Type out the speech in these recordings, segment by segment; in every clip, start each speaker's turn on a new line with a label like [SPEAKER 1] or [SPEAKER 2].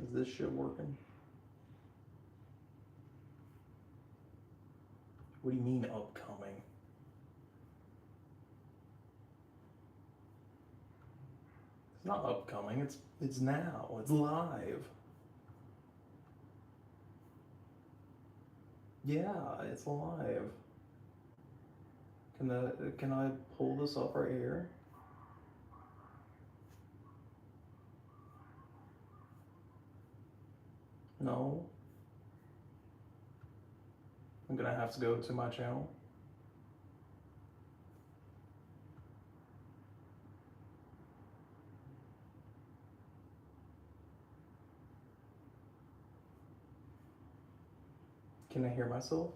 [SPEAKER 1] Is this shit working? What do you mean upcoming? It's not upcoming. It's now. It's live. Yeah, it's live. Can I pull this up right here? No. I'm gonna have to go to my channel. Can I hear myself?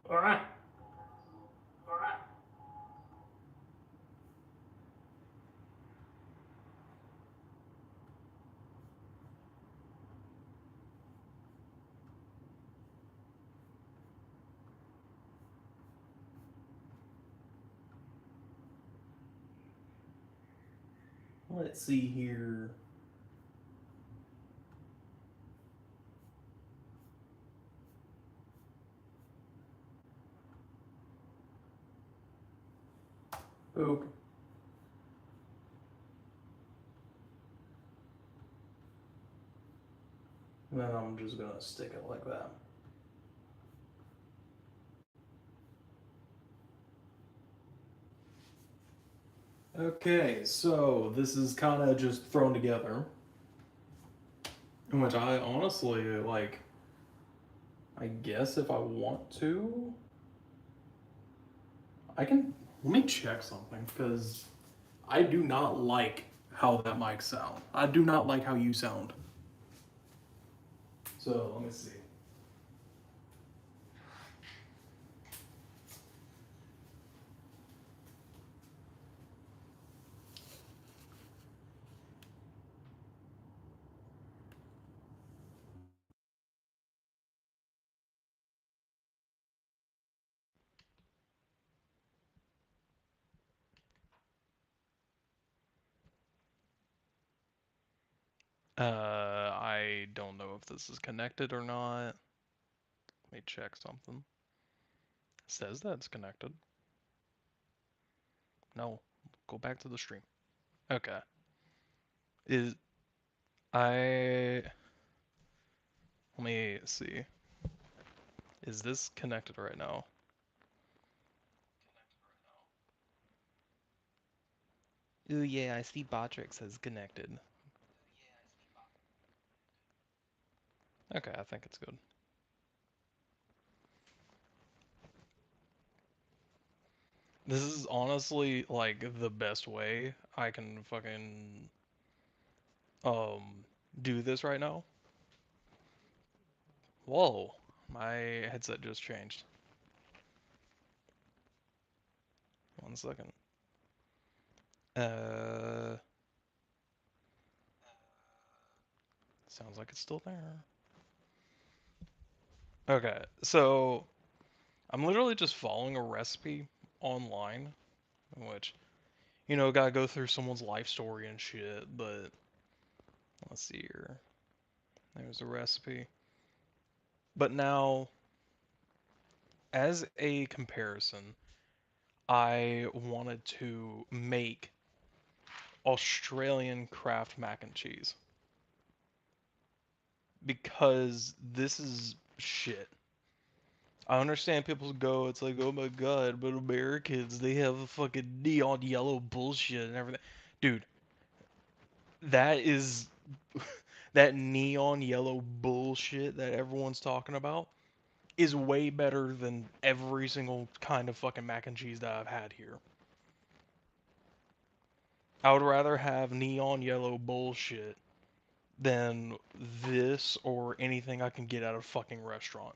[SPEAKER 1] Alright. Let's see here. Boop. And then I'm just gonna stick it like that. Okay, so this is kind of just thrown together, in which I honestly like. I guess if I want to, I can. Let me check something because I do not like how that mic sound. I do not like how you sound. So let me see. I don't know if this is connected or not. Let me check something. It says that it's connected. No, go back to the stream. Okay. Is I Let me see. Is this connected right now? Ooh, yeah, I see Botrix says connected. Okay, I think it's good. This is honestly like the best way I can fucking do this right now. Whoa, my headset just changed. One second. Uh, Sounds like it's still there. Okay, so I'm literally just following a recipe online, in which, gotta go through someone's life story and shit, but let's see here. There's a recipe. But now, as a comparison, I wanted to make Australian craft mac and cheese because this is shit. I understand people go, it's like, oh my god, but Americans, they have a fucking neon yellow bullshit and everything. Dude, that is that neon yellow bullshit that everyone's talking about is way better than every single kind of fucking mac and cheese that I've had here. I would rather have neon yellow bullshit than this or anything I can get at a fucking restaurant.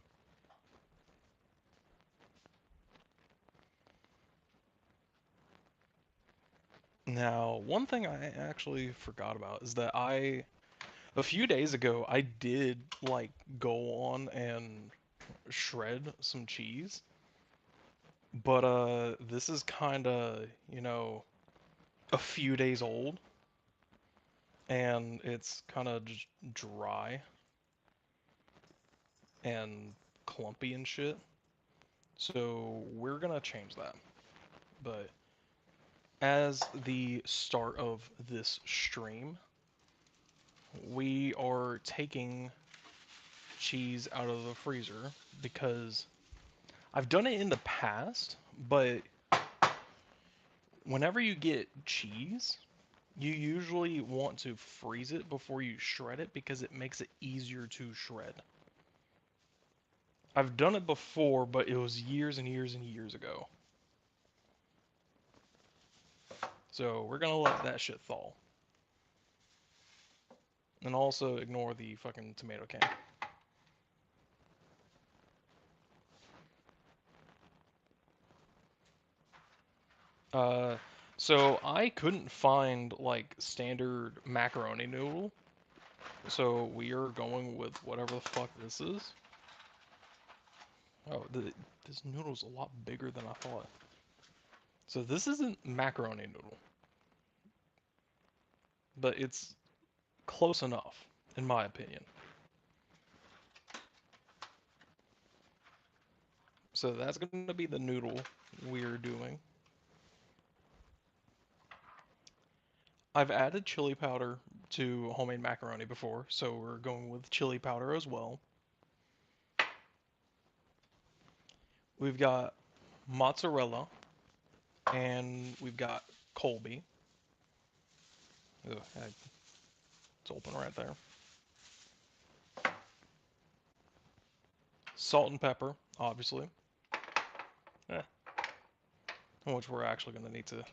[SPEAKER 1] Now, one thing I actually forgot about is that a few days ago, I did like go on and shred some cheese, but this is kind of, a few days old, and it's kind of just dry and clumpy and shit. So we're gonna change that. But as the start of this stream, we are taking cheese out of the freezer because I've done it in the past, but whenever you get cheese, you usually want to freeze it before you shred it because it makes it easier to shred. I've done it before, but it was years and years and years ago. So we're gonna let that shit thaw. And also ignore the fucking tomato can. Uh, so I couldn't find like standard macaroni noodle. So we are going with whatever the fuck this is. Oh, this noodle's a lot bigger than I thought. So this isn't macaroni noodle, but it's close enough, in my opinion. So that's going to be the noodle we're doing. I've added chili powder to homemade macaroni before, so we're going with chili powder as well. We've got mozzarella, and we've got Colby. Ugh, it's open right there. Salt and pepper, obviously. Eh, which we're actually going to need to...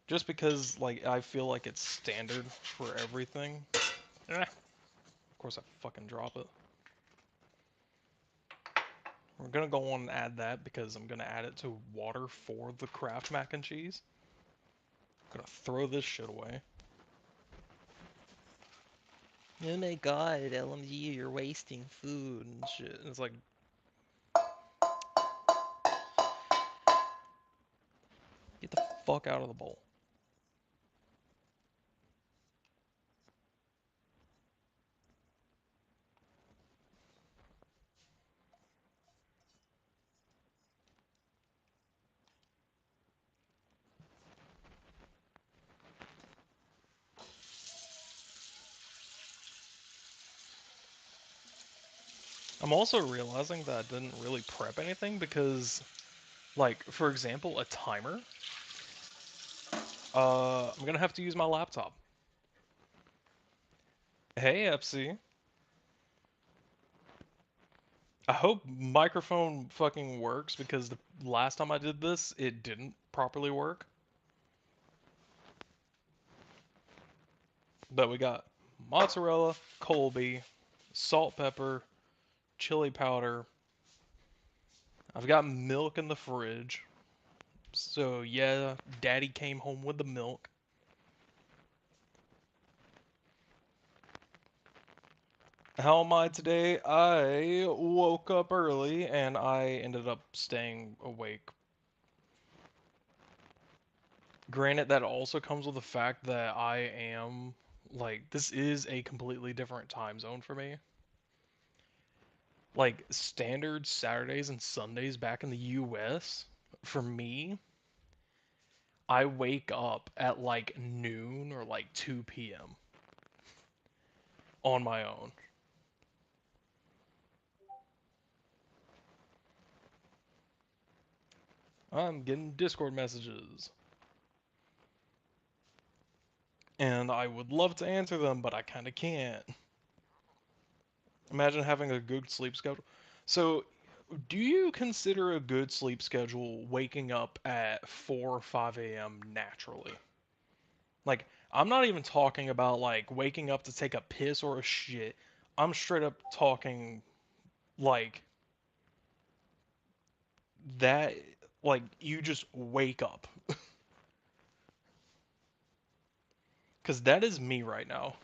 [SPEAKER 1] Just because, like, I feel like it's standard for everything. Eh, of course I fucking drop it. We're gonna go on and add that because I'm gonna add it to water for the Kraft mac and cheese. I'm gonna throw this shit away. Oh my god, LMG, you're wasting food and shit. And it's like... Get the fuck out of the bowl. I'm also realizing that I didn't really prep anything because, like, for example, a timer. I'm gonna have to use my laptop. Hey, Epsy. I hope microphone fucking works because the last time I did this, it didn't properly work. But we got mozzarella, Colby, salt, pepper, chili powder. I've got milk in the fridge. So yeah, Daddy came home with the milk. How am I today? I woke up early and I ended up staying awake. Granted, that also comes with the fact that I am, like, this is a completely different time zone for me. Like, standard Saturdays and Sundays back in the US, for me, I wake up at like noon or like 2 p.m. on my own. I'm getting Discord messages. And I would love to answer them, but I kind of can't. Imagine having a good sleep schedule. So, do you consider a good sleep schedule waking up at 4 or 5 a.m. naturally? Like, I'm not even talking about like waking up to take a piss or a shit. I'm straight up talking like that, like you just wake up. Because that is me right now.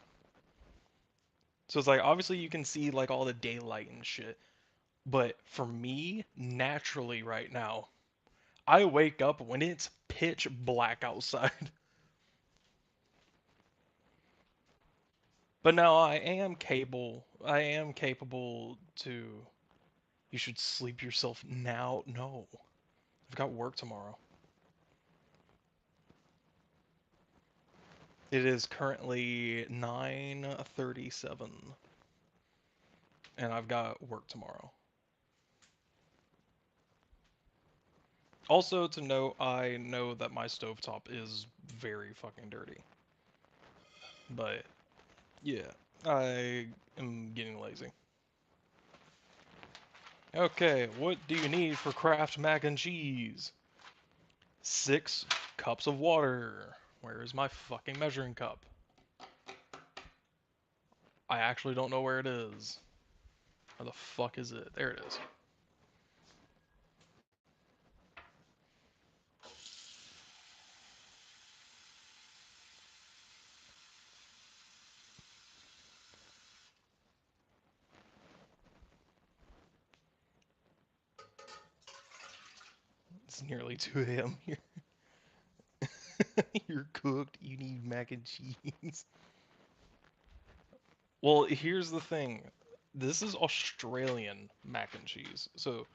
[SPEAKER 1] So it's like, obviously you can see like all the daylight and shit. But for me, naturally right now, I wake up when it's pitch black outside. But no, I am capable. I am capable to. You should sleep yourself now. No, I've got work tomorrow. It is currently 9:37, and I've got work tomorrow. Also to note, I know that my stovetop is very fucking dirty. But yeah, I am getting lazy. Okay, what do you need for Kraft mac and cheese? 6 cups of water. Where is my fucking measuring cup? I actually don't know where it is. Where the fuck is it? There it is. It's nearly 2 a.m. here. You're cooked. You need mac and cheese. Well, here's the thing. This is Australian mac and cheese. So,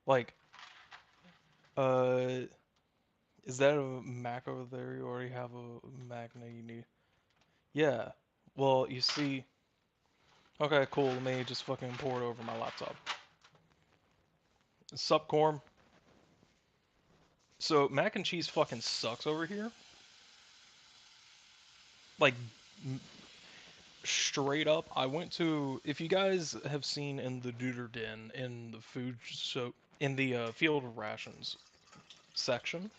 [SPEAKER 1] like, uh, is that a Mac over there? You already have a Mac now you need. Yeah. Well, you see. Okay, cool. Let me just fucking pour it over my laptop. Sup, Corm? So, mac and cheese fucking sucks over here. Like, straight up, I went to. If you guys have seen in the Deuter Den, in the food, so in the field rations section,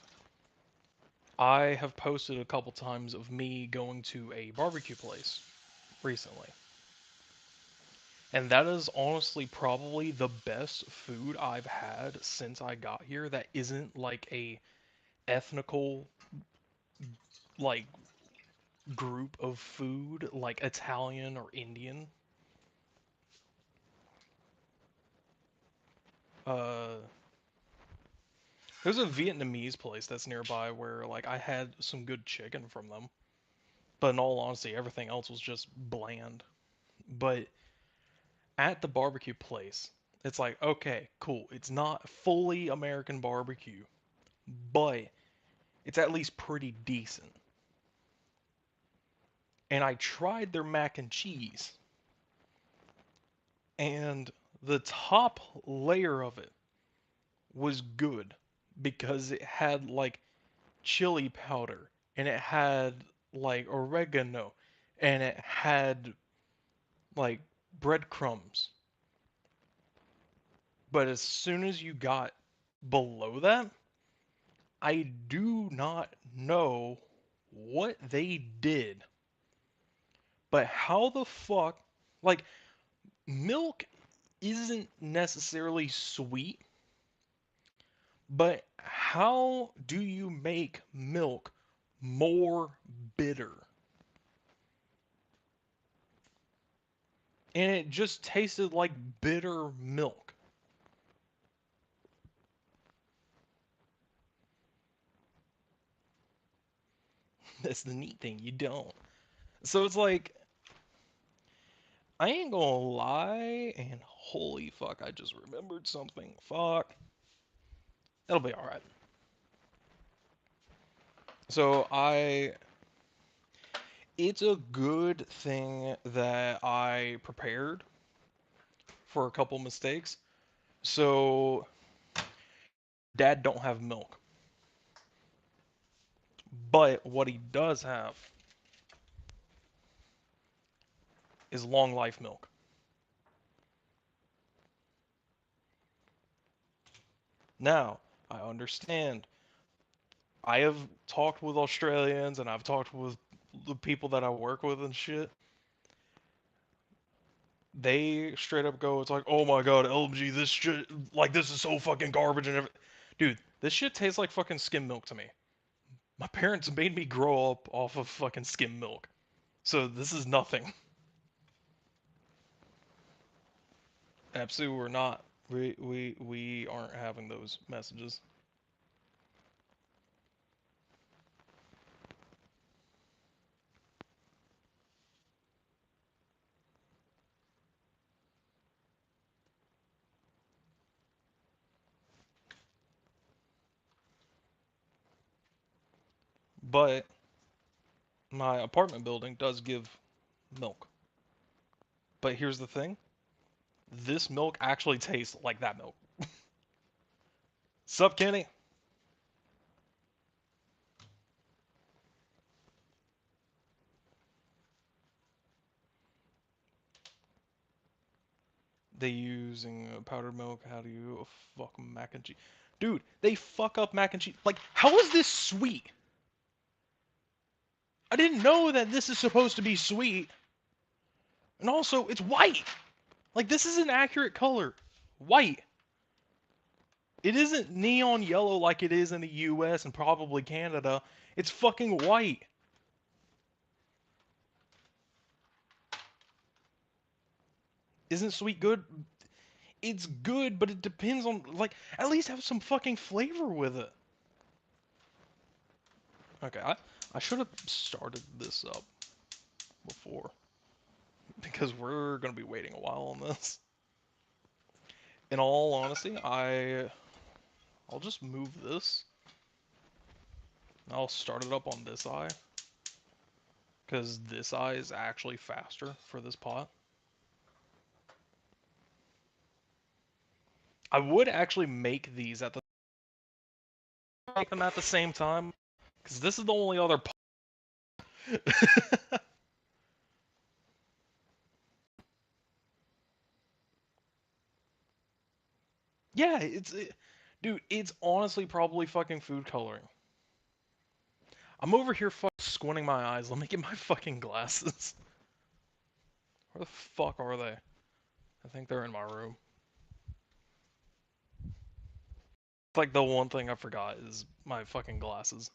[SPEAKER 1] I have posted a couple times of me going to a barbecue place recently. And that is honestly probably the best food I've had since I got here that isn't like a ethnical like group of food like Italian or Indian. Uh there's a Vietnamese place that's nearby where like I had some good chicken from them. But in all honesty, everything else was just bland. But at the barbecue place, it's like, okay, cool. It's not fully American barbecue, but it's at least pretty decent. And I tried their mac and cheese, and the top layer of it was good because it had like chili powder and it had like oregano and it had like breadcrumbs. But as soon as you got below that, I do not know what they did, but how the fuck, like, milk isn't necessarily sweet, but how do you make milk more bitter? And it just tasted like bitter milk. That's the neat thing, you don't. So it's like, I ain't gonna lie, and holy fuck, I just remembered something. Fuck. It'll be alright. So it's a good thing that I prepared for a couple mistakes. So dad don't have milk, but what he does have is long life milk. Now, I understand. I have talked with Australians and I've talked with the people that I work with and shit. They straight up go, it's like, oh my god, LMG, this shit, like, this is so fucking garbage and everything. Dude, this shit tastes like fucking skim milk to me. My parents made me grow up off of fucking skim milk. So this is nothing. Absolutely, we're not. We aren't having those messages. But my apartment building does give milk. But here's the thing. This milk actually tastes like that milk. Sup, Kenny? They using powdered milk. How do you fuck mac and cheese? Dude, they fuck up mac and cheese. Like, how is this sweet? I didn't know that this is supposed to be sweet. And also, it's white. Like, this is an accurate color. White. It isn't neon yellow like it is in the US and probably Canada. It's fucking white. Isn't sweet good? It's good, but it depends on, like, at least have some fucking flavor with it. Okay, I should have started this up before. Because we're going to be waiting a while on this. In all honesty, I'll just move this. I'll start it up on this eye. Because this eye is actually faster for this pot. I would actually make these at the make them at the same time. Because this is the only other pot. Yeah, dude, it's honestly probably fucking food coloring. I'm over here squinting my eyes. Let me get my fucking glasses. Where the fuck are they? I think they're in my room. It's like the one thing I forgot is my fucking glasses.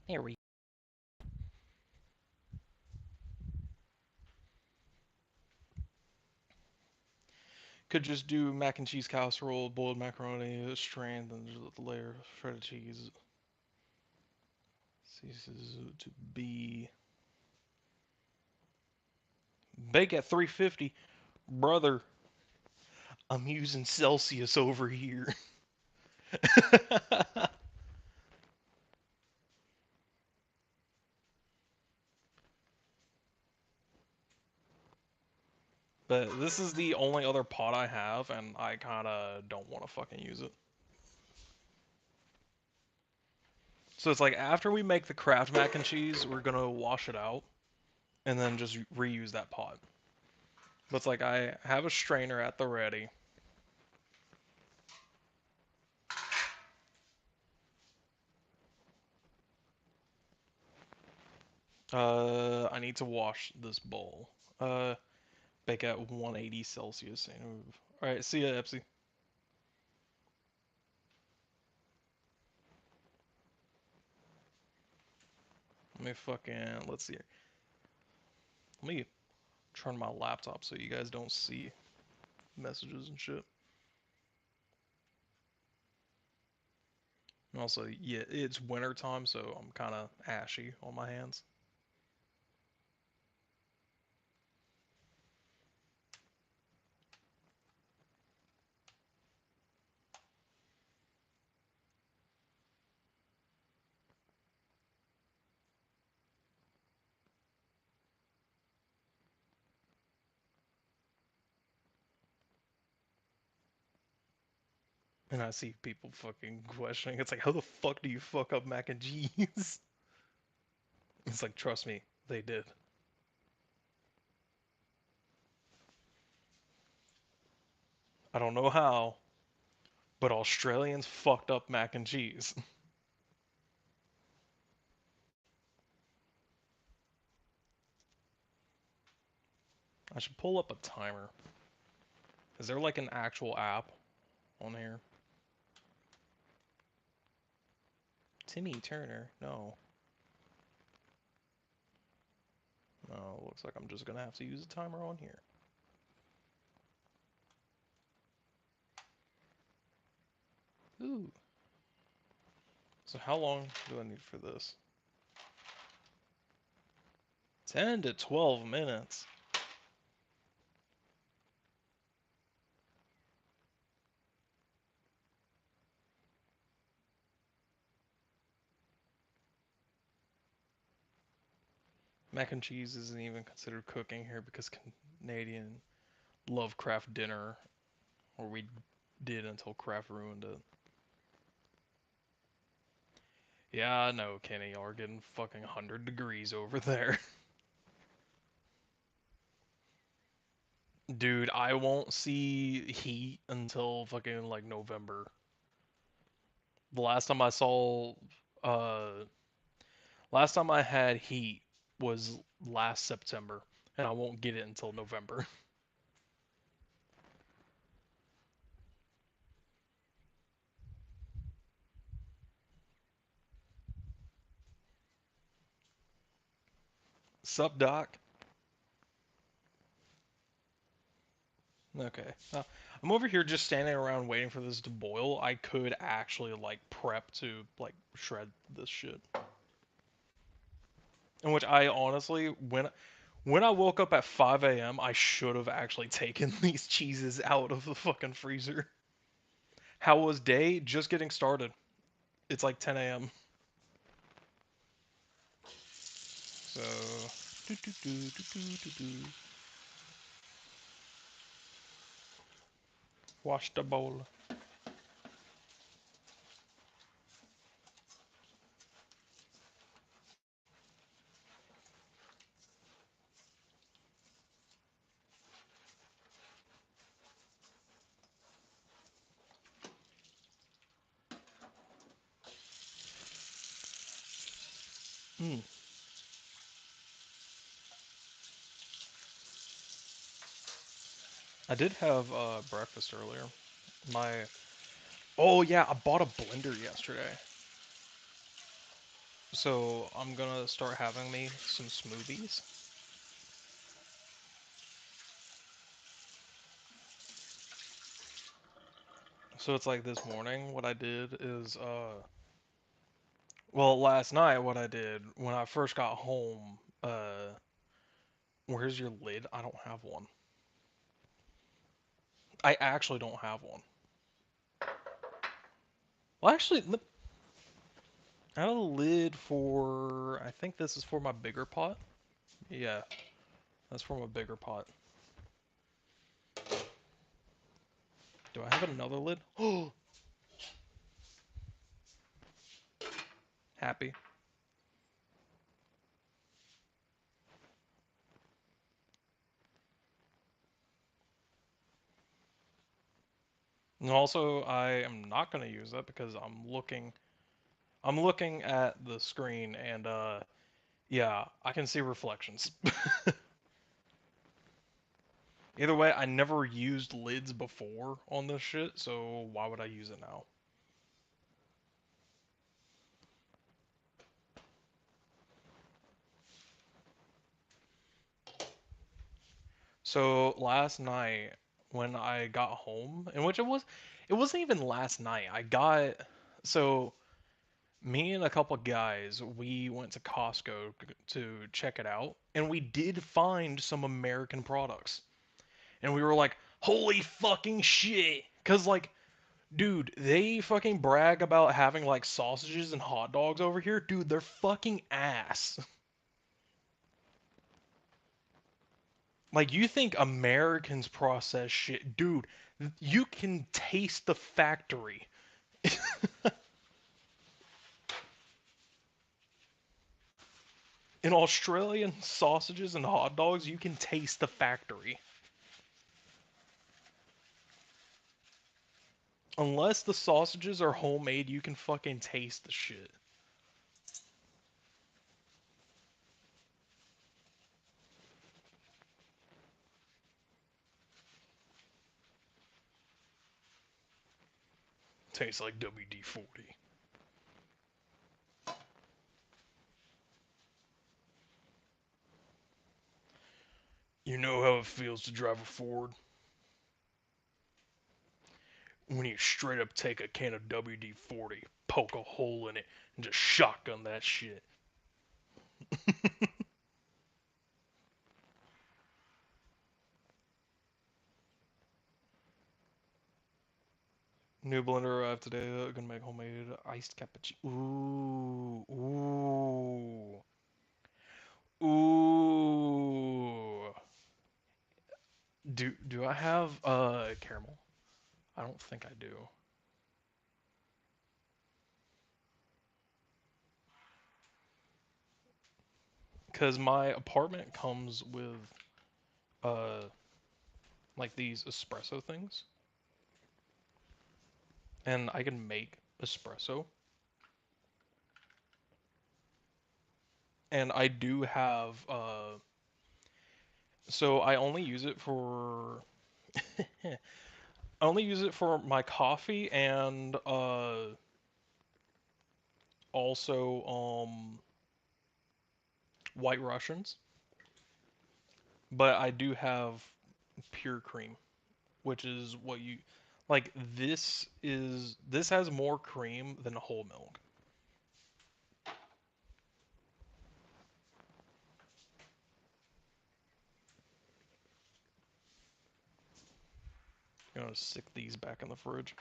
[SPEAKER 1] Here we could just do mac and cheese casserole, boiled macaroni, strained, and just a layer of shredded cheese. Ceases to be. Bake at 350. Brother, I'm using Celsius over here. But this is the only other pot I have, and I kinda don't want to fucking use it. So it's like after we make the Kraft mac and cheese, we're gonna wash it out, and then just reuse that pot. But it's like I have a strainer at the ready. I need to wash this bowl. Bake at 180 Celsius. Alright, see ya, Epsy. Let me fucking, let's see here. Let me turn my laptop so you guys don't see messages and shit. And also, yeah, it's winter time, so I'm kind of ashy on my hands. And I see people fucking questioning. It's like, how the fuck do you fuck up mac and cheese? It's like, trust me, they did. I don't know how, but Australians fucked up mac and cheese. I should pull up a timer. Is there like an actual app on here? Timmy Turner? No. No, looks like I'm just gonna have to use a timer on here. Ooh. So how long do I need for this? 10 to 12 minutes. Mac and cheese isn't even considered cooking here because Canadian love craft dinner, or we did until craft ruined it. Yeah, I know, Kenny, y'all are getting fucking 100 degrees over there. Dude, I won't see heat until fucking like November. The uh last time I had heat was last September, and I won't get it until November. Sup, Doc? Okay. I'm over here just standing around waiting for this to boil. I could actually like prep to like shred this shit. In which I honestly, when I woke up at 5 a.m., I should have actually taken these cheeses out of the fucking freezer. How was day? Just getting started. It's like 10 a.m. So, do, do, do, do, do, do, do. Wash the bowl. Mm. I did have breakfast earlier. My Oh yeah, I bought a blender yesterday. So I'm gonna start having me some smoothies. So it's like this morning, what I did is, well, last night, what I did when I first got home, where's your lid? I don't have one. I actually don't have one. Well, actually, I have a lid for, I think this is for my bigger pot. Yeah, that's for my bigger pot. Do I have another lid? Oh, happy. And also, I am not gonna use that because I'm looking at the screen and yeah, I can see reflections. Either way, I never used lids before on this shit, so why would I use it now? So last night when I got home, in which it wasn't even last night. So me and a couple guys, we went to Costco to check it out, and we did find some American products. And we were like, "Holy fucking shit." Cuz like, dude, they fucking brag about having like sausages and hot dogs over here. Dude, they're fucking ass. Like, you think Americans process shit? Dude, you can taste the factory. In Australian sausages and hot dogs, you can taste the factory. Unless the sausages are homemade, you can fucking taste the shit. Tastes like WD-40. You know how it feels to drive a Ford? When you straight up take a can of WD-40, poke a hole in it, and just shotgun that shit. New blender arrived today. Gonna make homemade iced cappuccino. Ooh, ooh, ooh. I have caramel? I don't think I do. Because my apartment comes with uh like these espresso things, and I can make espresso. And I do have so I only use it for I only use it for my coffee and also White Russians. But I do have pure cream, which is what you like. This has more cream than whole milk. I'm gonna stick these back in the fridge.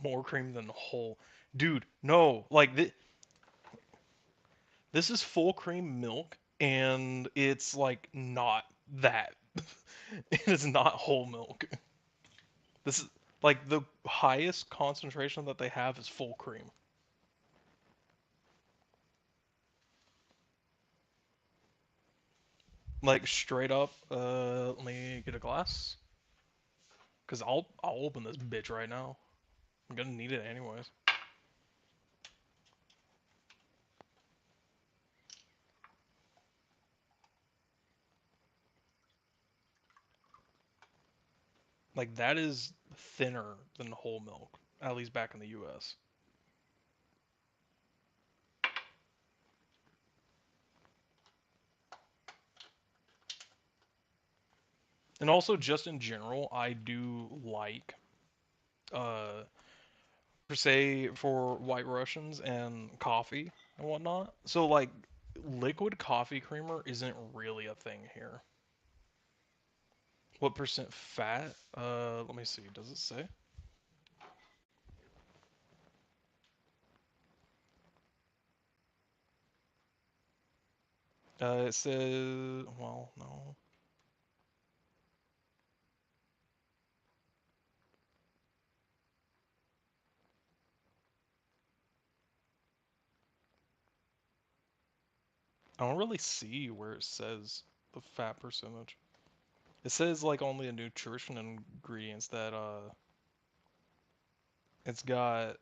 [SPEAKER 1] More cream than whole. Dude, no. Like this is full cream milk and it's like not that. It is not whole milk. This is like the highest concentration that they have is full cream. Like straight up, let me get a glass. Cause I'll open this bitch right now. I'm gonna need it anyways. Like that is thinner than whole milk, at least back in the US. And also just in general, I do like uh per se for White Russians and coffee and whatnot. So like liquid coffee creamer isn't really a thing here. What percent fat? Let me see. Does it say? It says, well, no. I don't really see where it says the fat percentage. It says like only the nutrition ingredients that it's got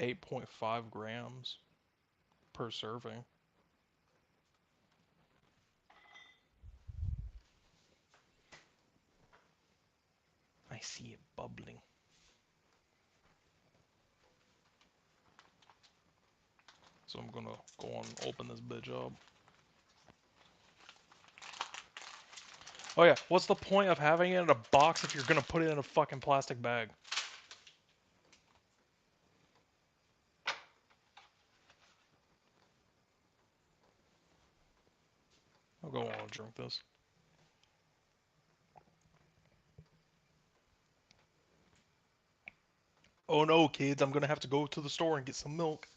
[SPEAKER 1] 8.5 grams per serving. I see it bubbling. So I'm gonna go on and open this bitch up. Oh yeah, what's the point of having it in a box if you're gonna put it in a fucking plastic bag? I'll go on and drink this. Oh no, kids, I'm gonna have to go to the store and get some milk.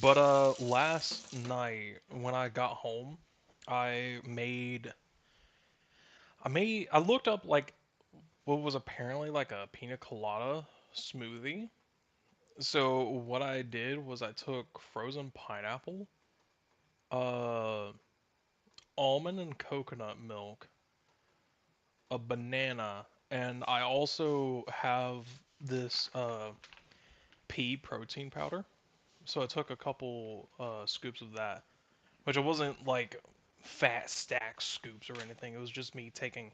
[SPEAKER 1] But last night when I got home, I made I looked up like what was apparently like a pina colada smoothie. So what I did was I took frozen pineapple, uh almond and coconut milk, a banana, and I also have this pea protein powder. So I took a couple scoops of that, which it wasn't like fat stack scoops or anything. It was just me taking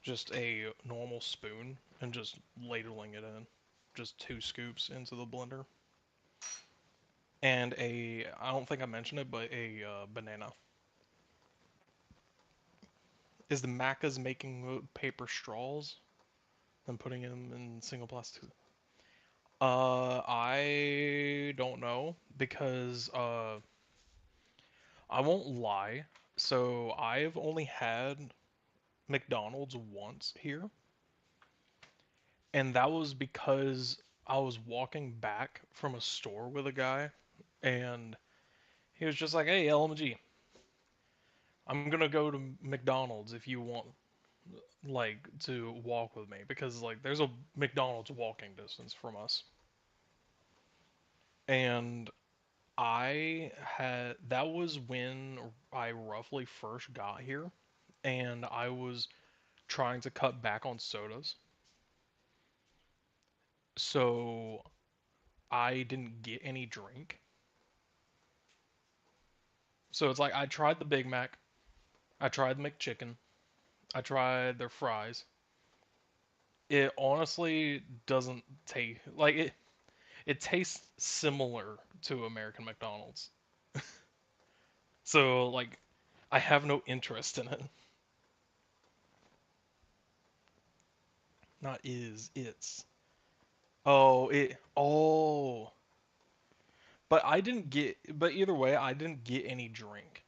[SPEAKER 1] just a normal spoon and just ladling it in, just 2 scoops into the blender, and I don't think I mentioned it, but a banana. Is the Macca's making paper straws and putting them in single plastic? I don't know because I won't lie. So I've only had McDonald's once here, And that was because I was walking back from a store with a guy, and he was just like, "Hey, LMG, I'm gonna go to McDonald's if you want like to walk with me because like there's a McDonald's walking distance from us." And that was when I roughly first got here, and I was trying to cut back on sodas. So I didn't get any drink. So it's like I tried the Big Mac, I tried the McChicken, I tried their fries. It honestly doesn't taste like it. It tastes similar to American McDonald's. So like I have no interest in it. Not is, it's. Oh. But I didn't get but either way, I didn't get any drink.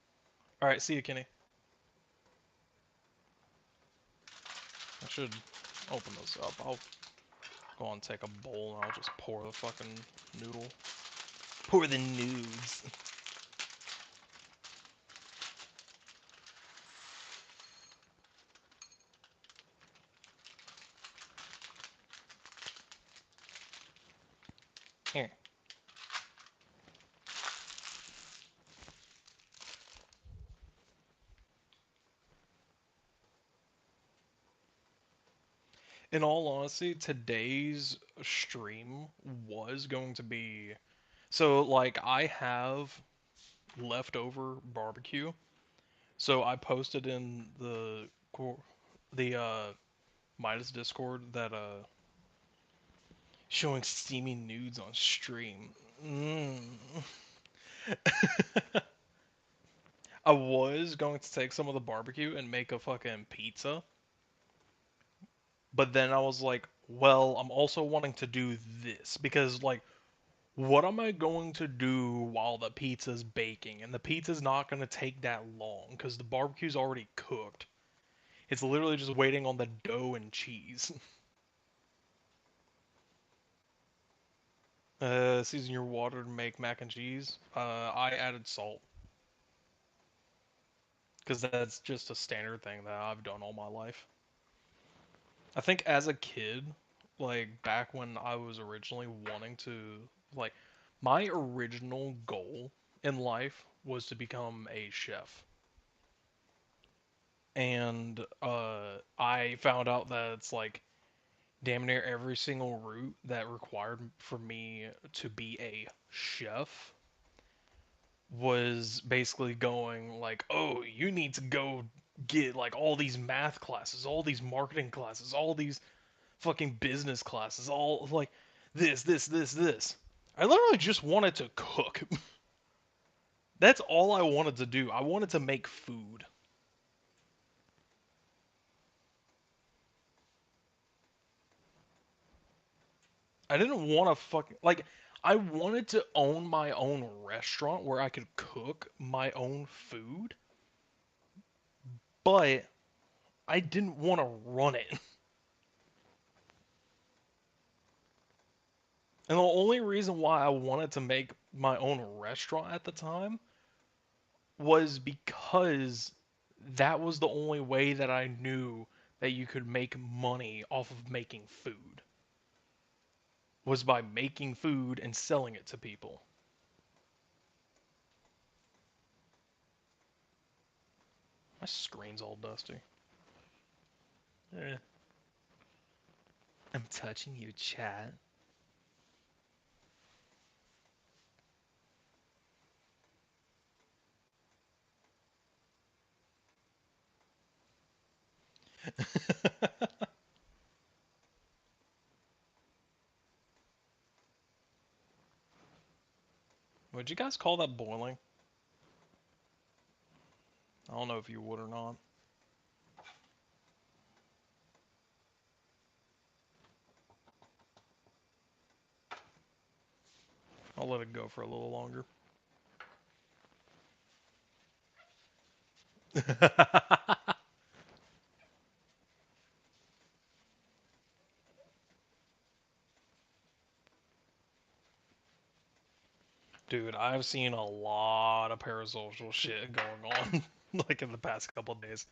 [SPEAKER 1] All right, see you, Kenny. I should open this up. I'll go and take a bowl and I'll just pour the fucking noodle. Pour the nudes. Here. In all honesty, today's stream was going to be so like I have leftover barbecue. So I posted in the Midas Discord that showing steamy nudes on stream. Mm. I was going to take some of the barbecue and make a fucking pizza, but then I was like, well, I'm also wanting to do this because like what am I going to do while the pizza's baking? And the pizza's not going to take that long because the barbecue's already cooked. It's literally just waiting on the dough and cheese. Season your water to make mac and cheese. I added salt because that's just a standard thing that I've done all my life. I think as a kid, like back when I was originally wanting to, like, my original goal in life was to become a chef. And I found out that it's like damn near every single route that required for me to be a chef was basically going like, oh, you need to go get like all these math classes, all these marketing classes, all these fucking business classes, all like this. I literally just wanted to cook. That's all I wanted to do. I wanted to make food. I didn't want to fucking like I wanted to own my own restaurant where I could cook my own food, but I didn't want to run it. And the only reason why I wanted to make my own restaurant at the time was because that was the only way that I knew that you could make money off of making food was by making food and selling it to people. My screen's all dusty. Eh. I'm touching you, chat. Would you guys call that boiling? I don't know if you would or not. I'll let it go for a little longer. I've seen a lot of parasocial shit going on, like in the past couple days.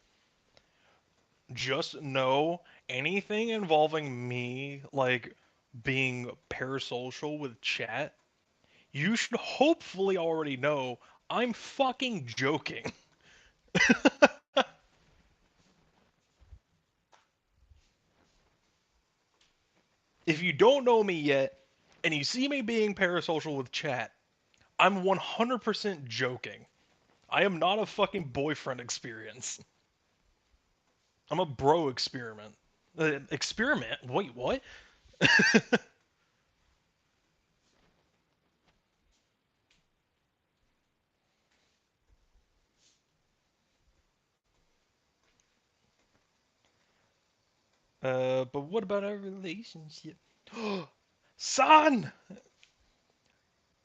[SPEAKER 1] Just know anything involving me, like being parasocial with chat, you should hopefully already know I'm fucking joking. If you don't know me yet, and you see me being parasocial with chat, I'm 100% joking. I am not a fucking boyfriend experience. I'm a bro experiment. Experiment? Wait, what? But what about our relationship? Son!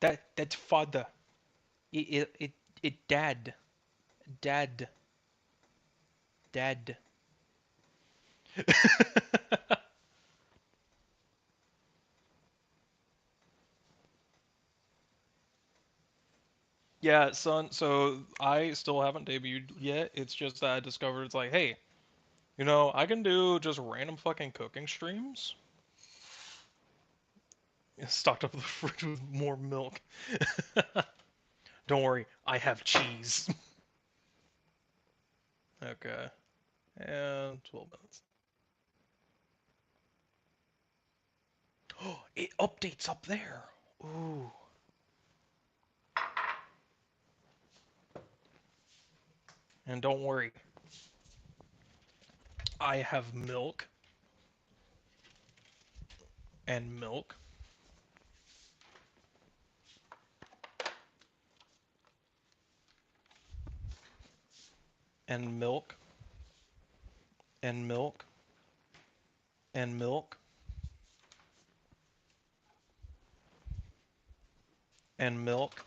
[SPEAKER 1] That's father. It dad. Dad. Dad. Yeah, son, so I still haven't debuted yet. It's just that I discovered it's like, hey, I can do just random fucking cooking streams. Stocked up the fridge with more milk. Don't worry, I have cheese. Okay. And 12 minutes. Oh, it updates up there. Ooh. And don't worry, I have milk and milk and milk and milk and milk and milk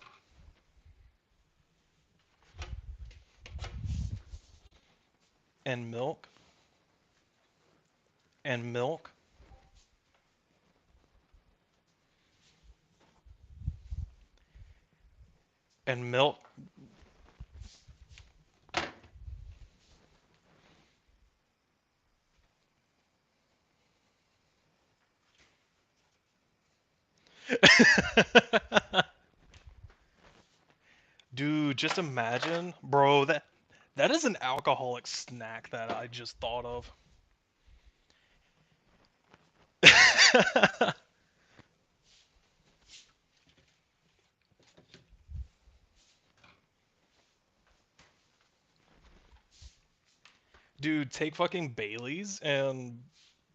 [SPEAKER 1] and milk and milk and milk. Dude, just imagine, bro, that is an alcoholic snack that I just thought of. Dude, take fucking Bailey's and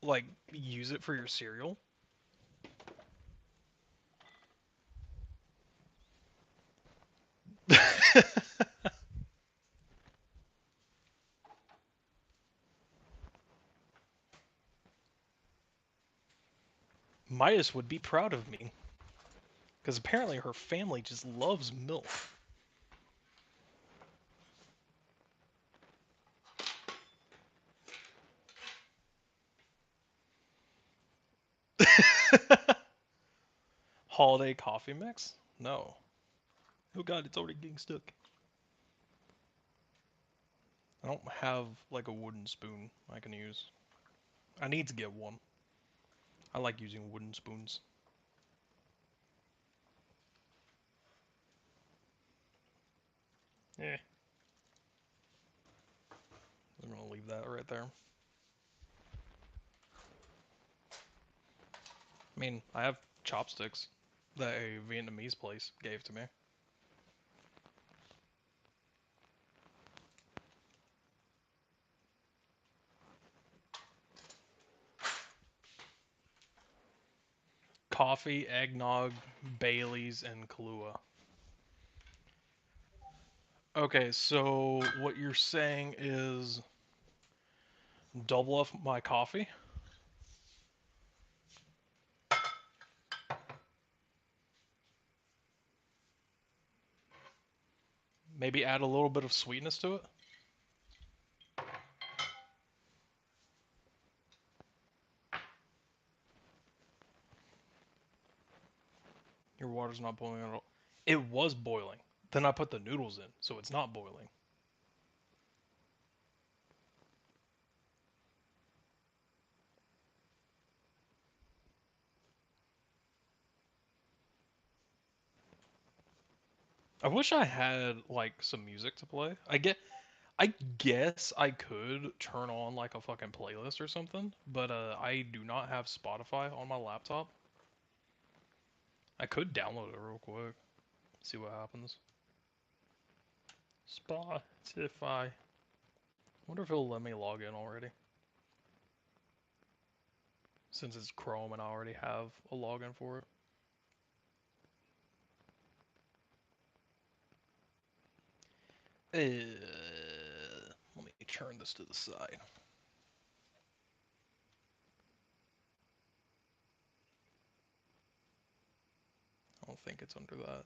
[SPEAKER 1] like use it for your cereal. Midas would be proud of me because apparently her family just loves milk. Holiday coffee mix? No. Oh god, it's already getting stuck. I don't have like a wooden spoon I can use. I need to get one. I like using wooden spoons. Eh, I'm gonna leave that right there. I mean, I have chopsticks that a Vietnamese place gave to me. Coffee, eggnog, Bailey's, and Kahlua. Okay, so what you're saying is double up my coffee? Maybe add a little bit of sweetness to it? Your water's not boiling at all. It was boiling. Then I put the noodles in, so it's not boiling. I wish I had like some music to play. I guess I could turn on like a fucking playlist or something, but I do not have Spotify on my laptop. I could download it real quick, see what happens. Spotify. Wonder if it'll let me log in already. Since it's Chrome and I already have a login for it. Let me turn this to the side. I don't think it's under that.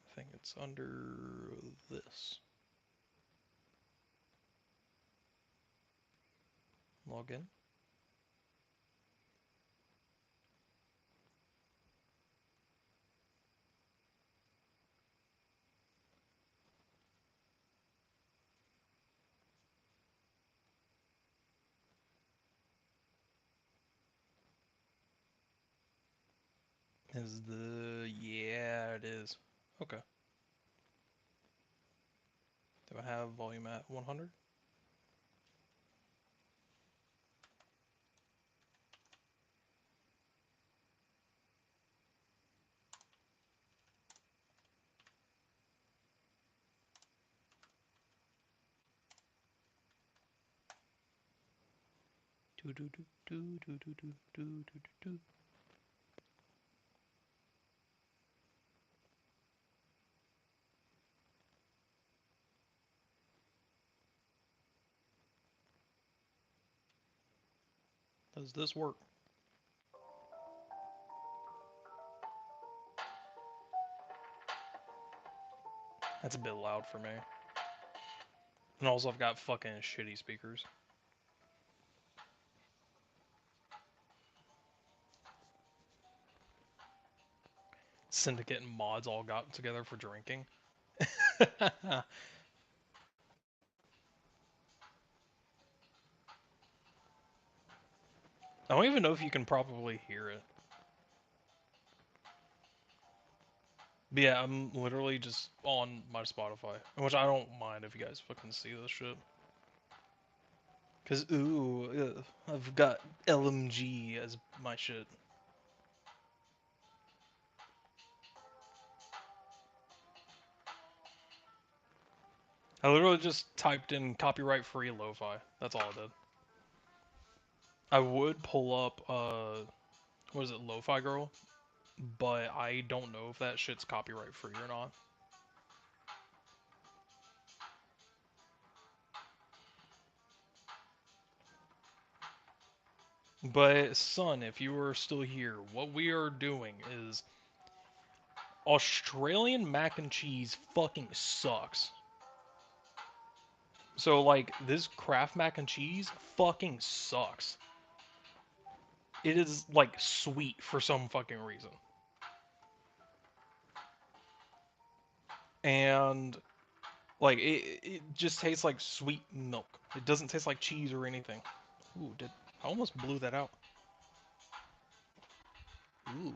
[SPEAKER 1] I think it's under this. Login. Yeah, it is. Okay. Do I have volume at 100? Do do do do do do do do do do. Does this work? That's a bit loud for me. And also I've got fucking shitty speakers. Syndicate and mods all got together for drinking. I don't even know if you can probably hear it. But yeah, I'm literally just on my Spotify, which I don't mind if you guys fucking see this shit. Cause I've got LMG as my shit. I literally just typed in copyright free lo-fi. That's all I did. I would pull up what is it, Lo-Fi Girl? But I don't know if that shit's copyright free or not. But son, if you are still here, what we are doing is Australian mac and cheese fucking sucks. So like this Kraft mac and cheese fucking sucks. It is like sweet for some fucking reason. And like it just tastes like sweet milk. It doesn't taste like cheese or anything. Ooh, I almost blew that out. Ooh.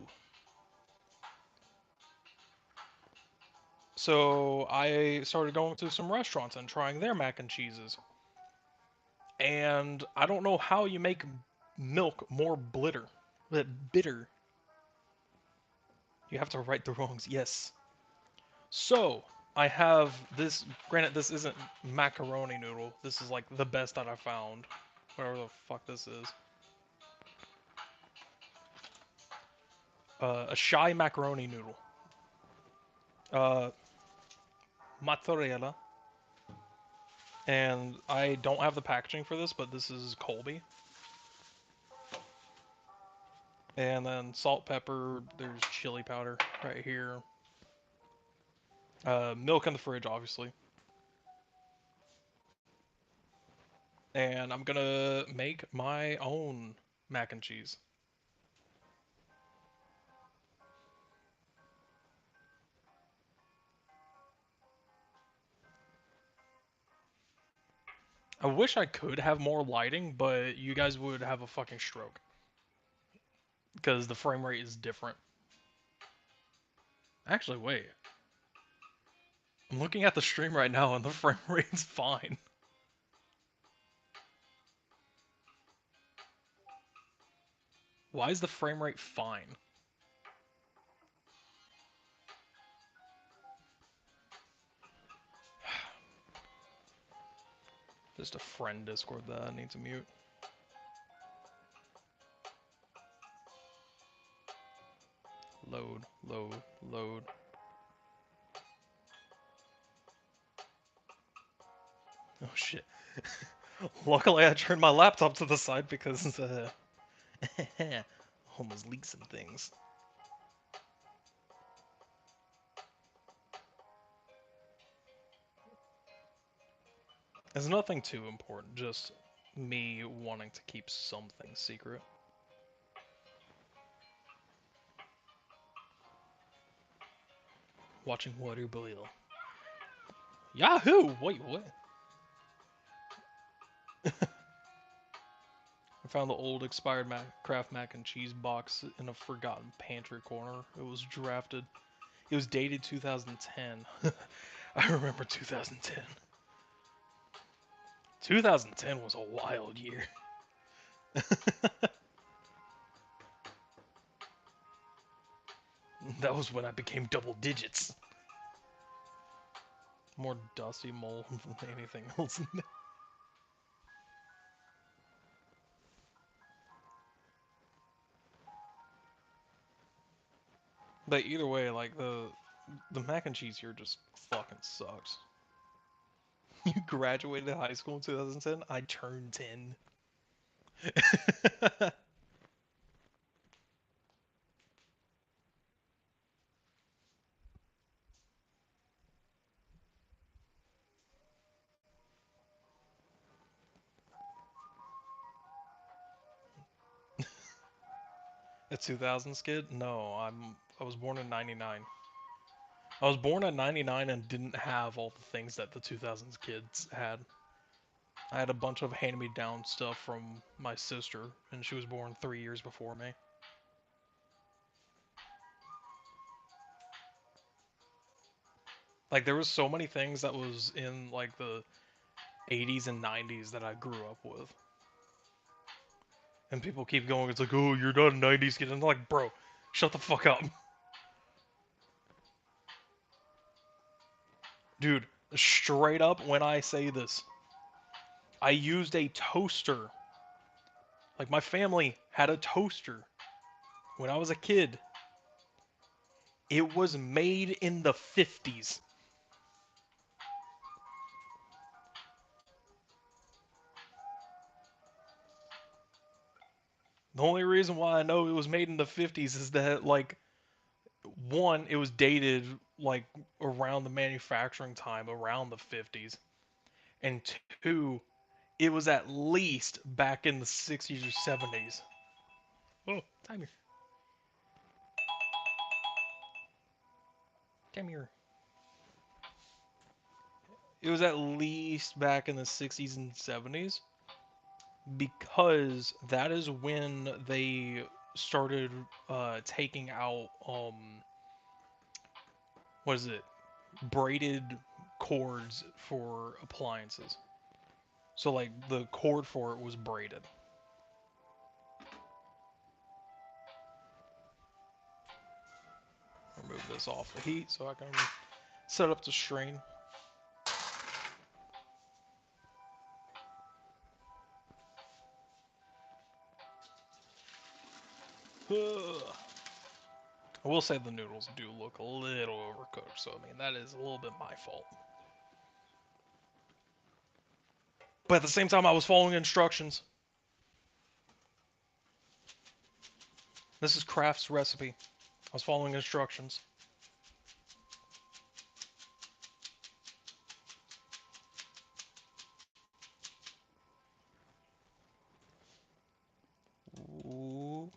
[SPEAKER 1] So I started going to some restaurants and trying their mac and cheeses. And I don't know how you make milk more bitter. You have to right the wrongs, yes. So I have this. Granted, this isn't macaroni noodle. This is like the best that I found. Whatever the fuck this is. A shy macaroni noodle. Uh, mozzarella. And I don't have the packaging for this, but this is Colby. And then salt, pepper, there's chili powder right here. Milk in the fridge, obviously. And I'm gonna make my own mac and cheese. I wish I could have more lighting, but you guys would have a fucking stroke. Because the frame rate is different. Actually, wait. I'm looking at the stream right now and the frame rate's fine. Why is the frame rate fine? Just a friend Discord that I need to mute. Load, load, load. Oh shit. Luckily I turned my laptop to the side because almost leaked some things. It's nothing too important, just me wanting to keep something secret. Watching Water Boil. Yahoo! Wait, what? I found the old expired Kraft mac and cheese box in a forgotten pantry corner. It was drafted. It was dated 2010. I remember 2010. 2010 was a wild year. That was when I became double digits. More dusty mold than anything else. But either way, like the mac and cheese here just fucking sucks. You graduated high school in 2010? I turned 10. A 2000s kid? No, I was born in 99. I was born in 99 and didn't have all the things that the 2000s kids had. I had a bunch of hand-me-down stuff from my sister, and she was born 3 years before me. Like, there was so many things that was in, like, the 80s and 90s that I grew up with. And people keep going, it's like, oh, you're not a 90s kid. And I'm like, bro, shut the fuck up. Dude, straight up when I say this, I used a toaster. Like, my family had a toaster when I was a kid. It was made in the 50s. The only reason why I know it was made in the 50s is that, like, one, it was dated, like, around the manufacturing time, around the 50s. And two, it was at least back in the 60s or 70s. Oh, timer. Come here. It was at least back in the 60s and 70s because that is when they started taking out what is it? Braided cords for appliances. So like the cord for it was braided. Remove this off the heat so I can set up the stream. Ugh. I will say the noodles do look a little overcooked, so I mean that is a little bit my fault. But at the same time, I was following instructions. This is Kraft's recipe. I was following instructions. Ooh.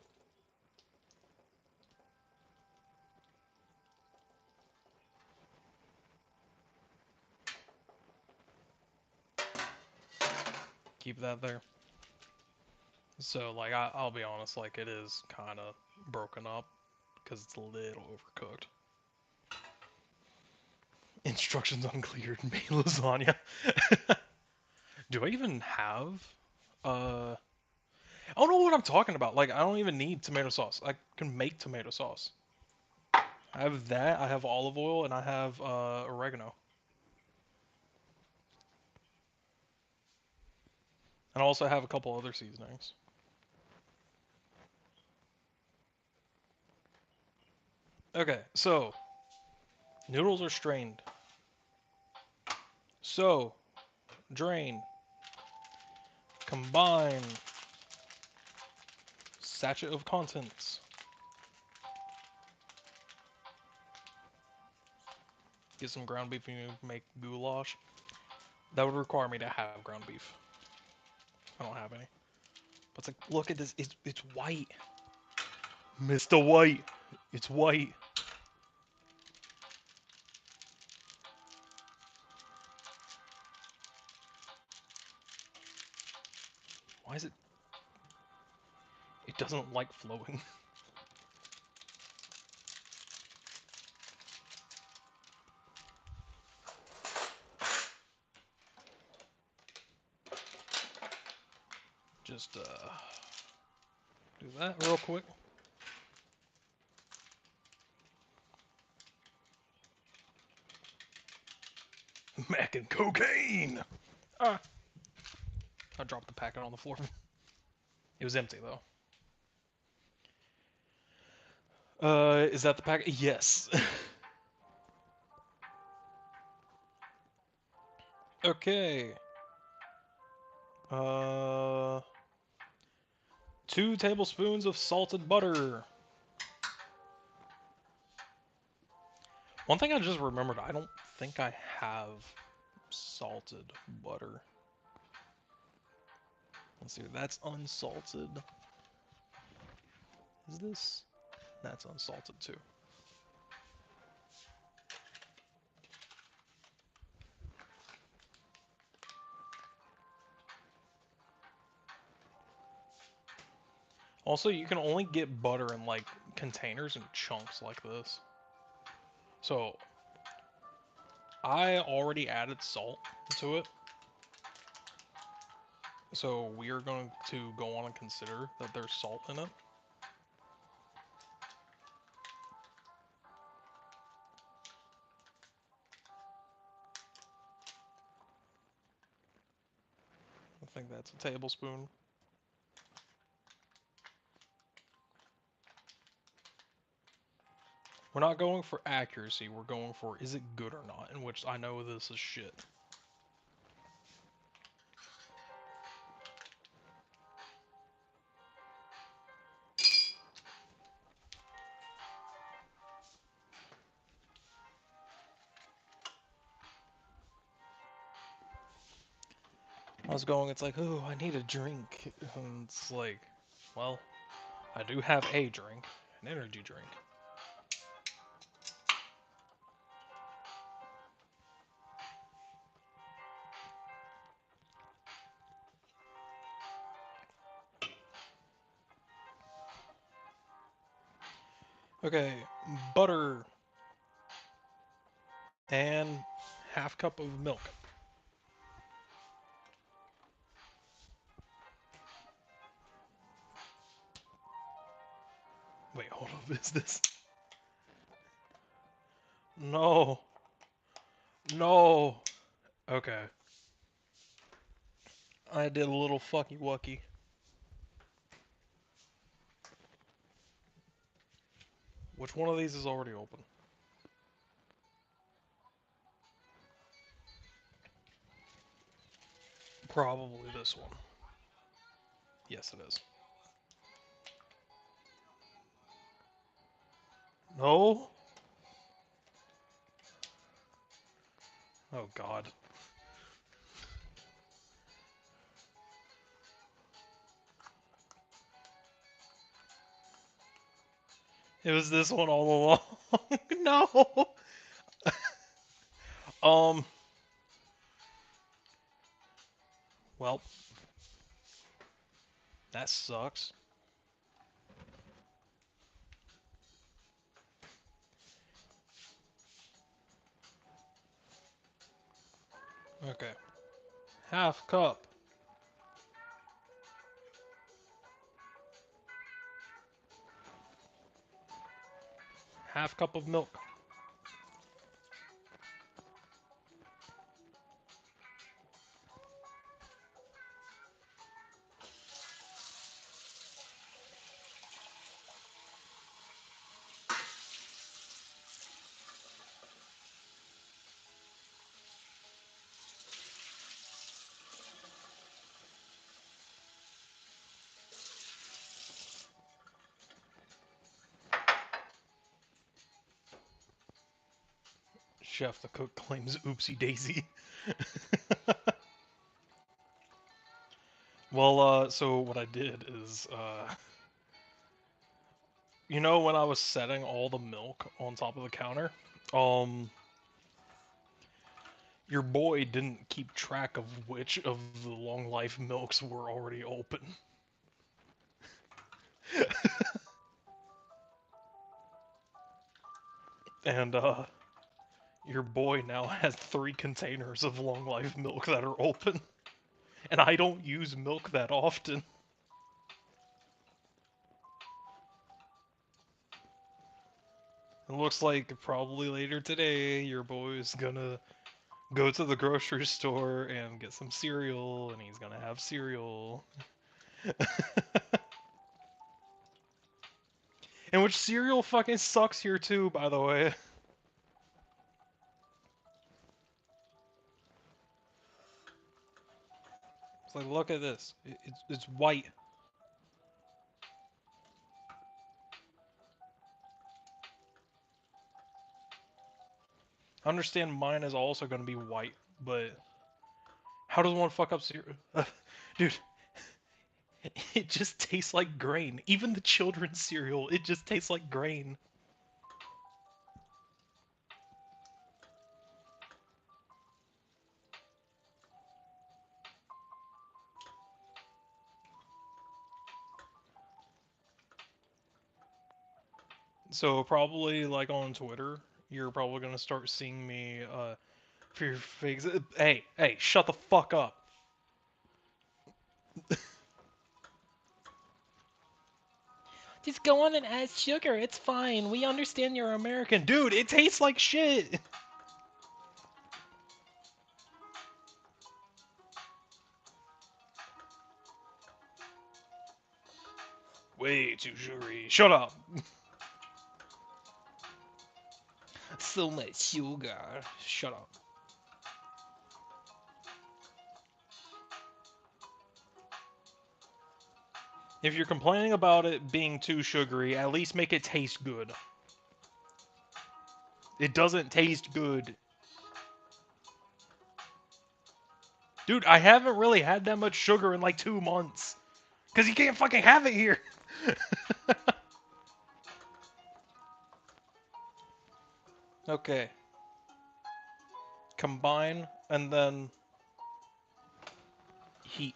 [SPEAKER 1] keep that there. So, like, I'll be honest, like, it is kind of broken up because it's a little overcooked. Instructions unclear. Make lasagna. Do I even have? I don't know what I'm talking about. Like, I don't even need tomato sauce. I can make tomato sauce. I have that. I have olive oil, and I have oregano. And I also have a couple other seasonings. Okay, so noodles are strained. So drain. Combine. Sachet of contents. Get some ground beef and you make goulash. That would require me to have ground beef. I don't have any. But it's like, look at this. It's white. Mr. White. It's white. Why is it? It doesn't like flowing. Just do that real quick. Mac and cocaine. Ah. I dropped the packet on the floor. It was empty though. Is that the packet? Yes. Okay. 2 tablespoons of salted butter. One thing I just remembered, I don't think I have salted butter. Let's see, that's unsalted. Is this? That's unsalted too. Also, you can only get butter in like containers and chunks like this. So, I already added salt to it. So, we are going to go on and consider that there's salt in it. I think that's a tablespoon. We're not going for accuracy, we're going for is it good or not, in which I know this is shit. I was going, it's like, oh, I need a drink. And it's like, well, I do have a drink, an energy drink. Okay, butter and half cup of milk. Wait, hold up, is this? No. No. Okay. I did a little fucky wucky. Which one of these is already open? Probably this one. Yes, it is. No? Oh, God. It was this one all along. No! Um. Well, That sucks. Okay. Half cup. Half cup of milk. Chef the cook claims oopsie daisy. Well, so what I did is, you know, when I was setting all the milk on top of the counter, um, your boy didn't keep track of which of the long life milks were already open. And, your boy now has 3 containers of long life milk that are open. And I don't use milk that often. It looks like probably later today, your boy is gonna go to the grocery store and get some cereal, and he's gonna have cereal. And which cereal fucking sucks here too, by the way. It's like, look at this. It's white. I understand mine is also gonna be white, but how does one fuck up cereal? Dude, it just tastes like grain. Even the children's cereal, it just tastes like grain. So probably like on Twitter, you're probably gonna start seeing me for your fakes. Hey, shut the fuck up. Just go on and add sugar. It's fine. We understand you're American. Dude, it tastes like shit. Way too sugary. Shut up. So much sugar. Shut up. If you're complaining about it being too sugary, at least make it taste good. It doesn't taste good. Dude, I haven't really had that much sugar in like 2 months. Because you can't fucking have it here. Okay. Combine and then heat.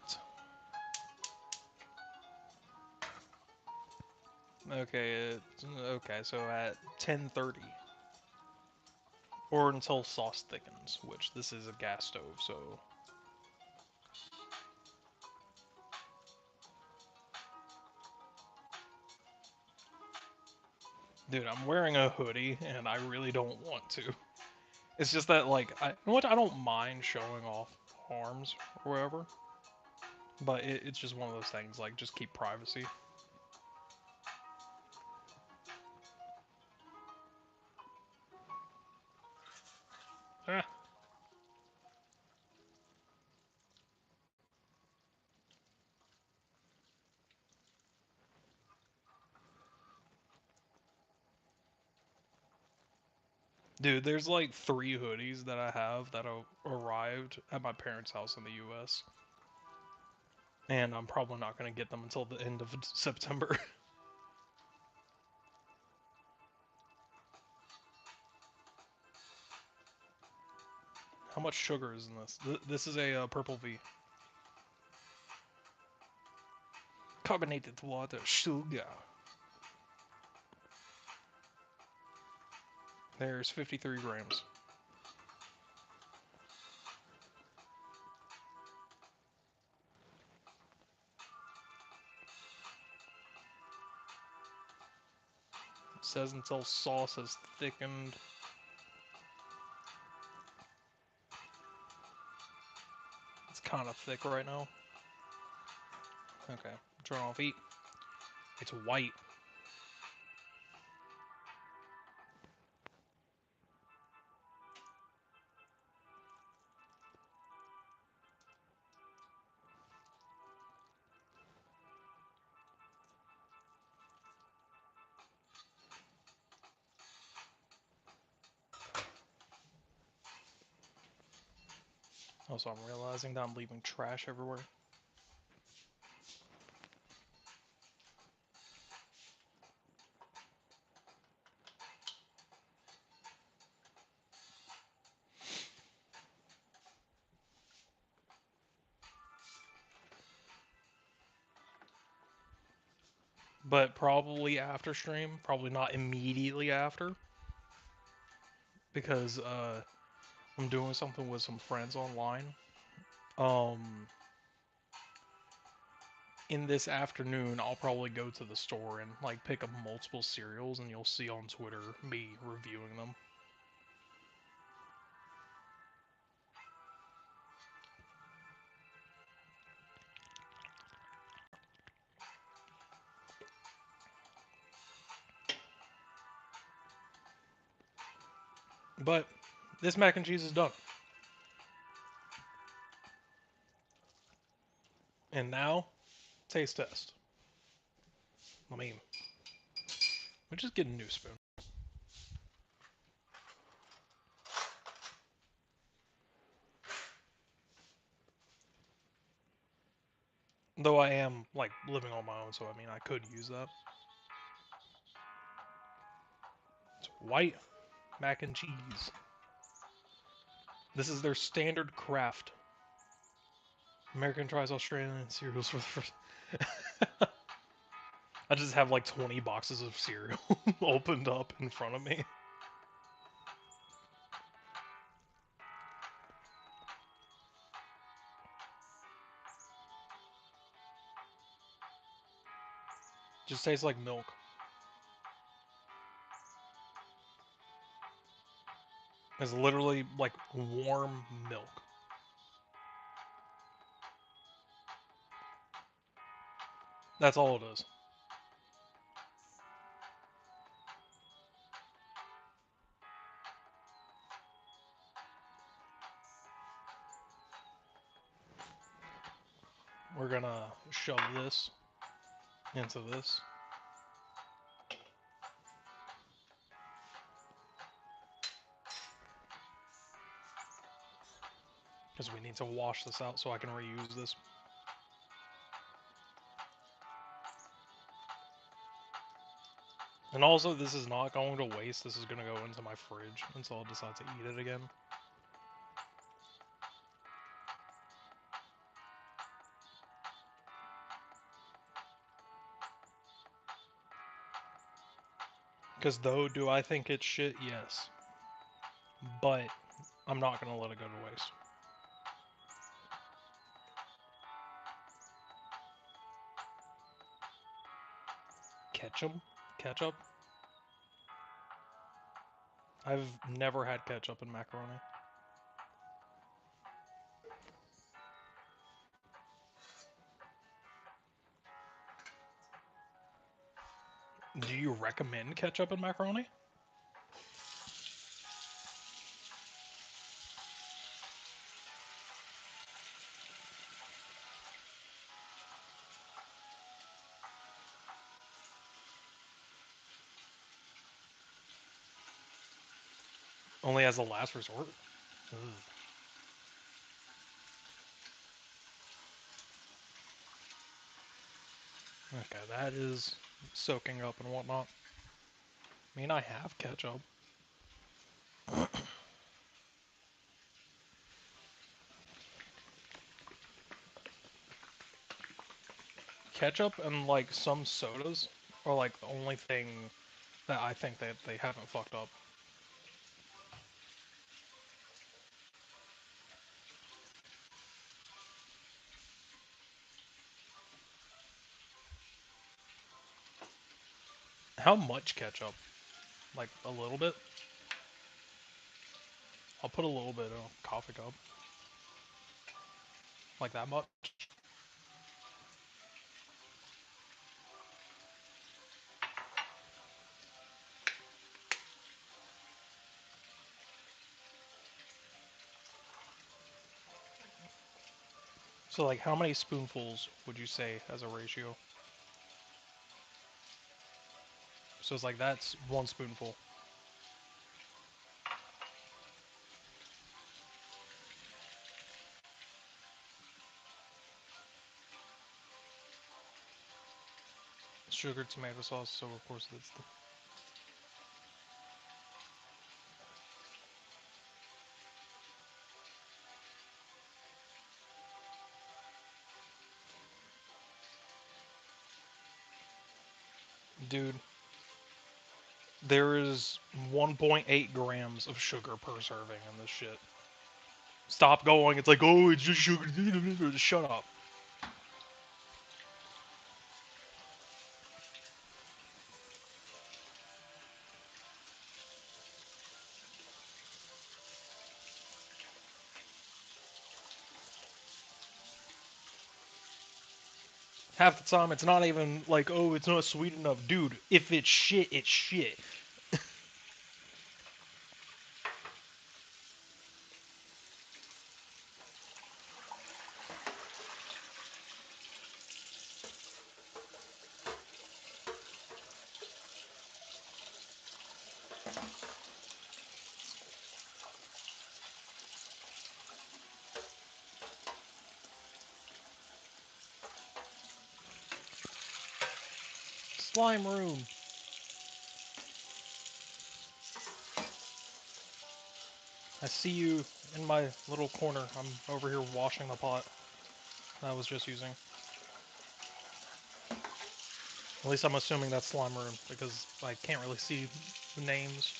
[SPEAKER 1] Okay, so at 10:30 or until sauce thickens, which this is a gas stove, so dude, I'm wearing a hoodie and I really don't want to. It's just that like you know what, I don't mind showing off arms or whatever, but it's just one of those things like just keep privacy. Ah. Dude, there's like 3 hoodies that I have that arrived at my parents' house in the U.S. And I'm probably not gonna get them until the end of September. How much sugar is in this? This is a purple V. Carbonated water, sugar. There's 53 grams. It says until sauce is thickened. It's kind of thick right now. Okay, turn off heat. It's white. Also, I'm realizing that I'm leaving trash everywhere. But probably after stream, probably not immediately after, because I'm doing something with some friends online. In this afternoon, I'll probably go to the store and like pick up multiple cereals, and you'll see on Twitter me reviewing them. But this mac and cheese is done. And now, taste test. Let me just get a new spoon. Though I am like living on my own, so I mean I could use that. It's white mac and cheese. This is their standard craft. American tries Australian cereals for the first. I just have like 20 boxes of cereal opened up in front of me. Just tastes like milk. It's literally like warm milk. That's all it is. We're gonna shove this into this. Because we need to wash this out so I can reuse this. And also, this is not going to waste. This is going to go into my fridge until I decide to eat it again. Because though, do I think it's shit? Yes. But I'm not going to let it go to waste. Ketchup? Ketchup? I've never had ketchup in macaroni. Do you recommend ketchup in macaroni? Only as a last resort? Ugh. Okay, that is soaking up and whatnot. I mean, I have ketchup. ketchup and like some sodas are like the only thing that I think that they haven't fucked up. How much ketchup? Like a little bit? I'll put a little bit in a coffee cup. Like that much? So like how many spoonfuls would you say as a ratio? So it's like that's one spoonful. Sugar, tomato sauce, so of course that's the... Dude, there is 1.8 grams of sugar per serving in this shit. Stop going, it's like, oh, it's just sugar. Just shut up. Half the time, it's not even like, oh, it's not sweet enough. Dude, if it's shit, it's shit. Slime room. I see you in my little corner. I'm over here washing the pot that I was just using. At least I'm assuming that's slime room because I can't really see the names.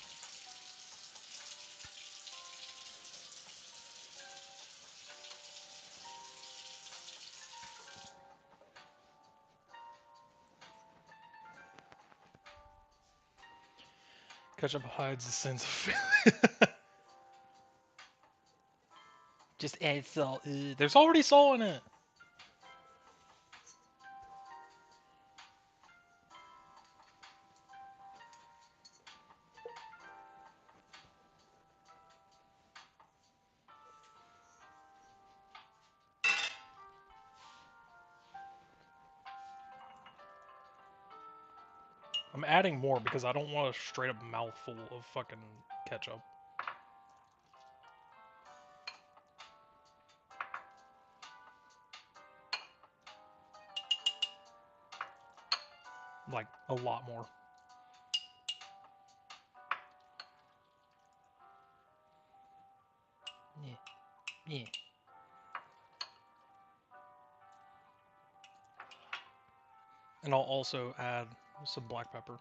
[SPEAKER 1] Ketchup hides the sense of failure. Just add salt. There's already salt in it. I'm adding more because I don't want a straight up mouthful of fucking ketchup. Like, a lot more. Yeah. Yeah. And I'll also add some black pepper.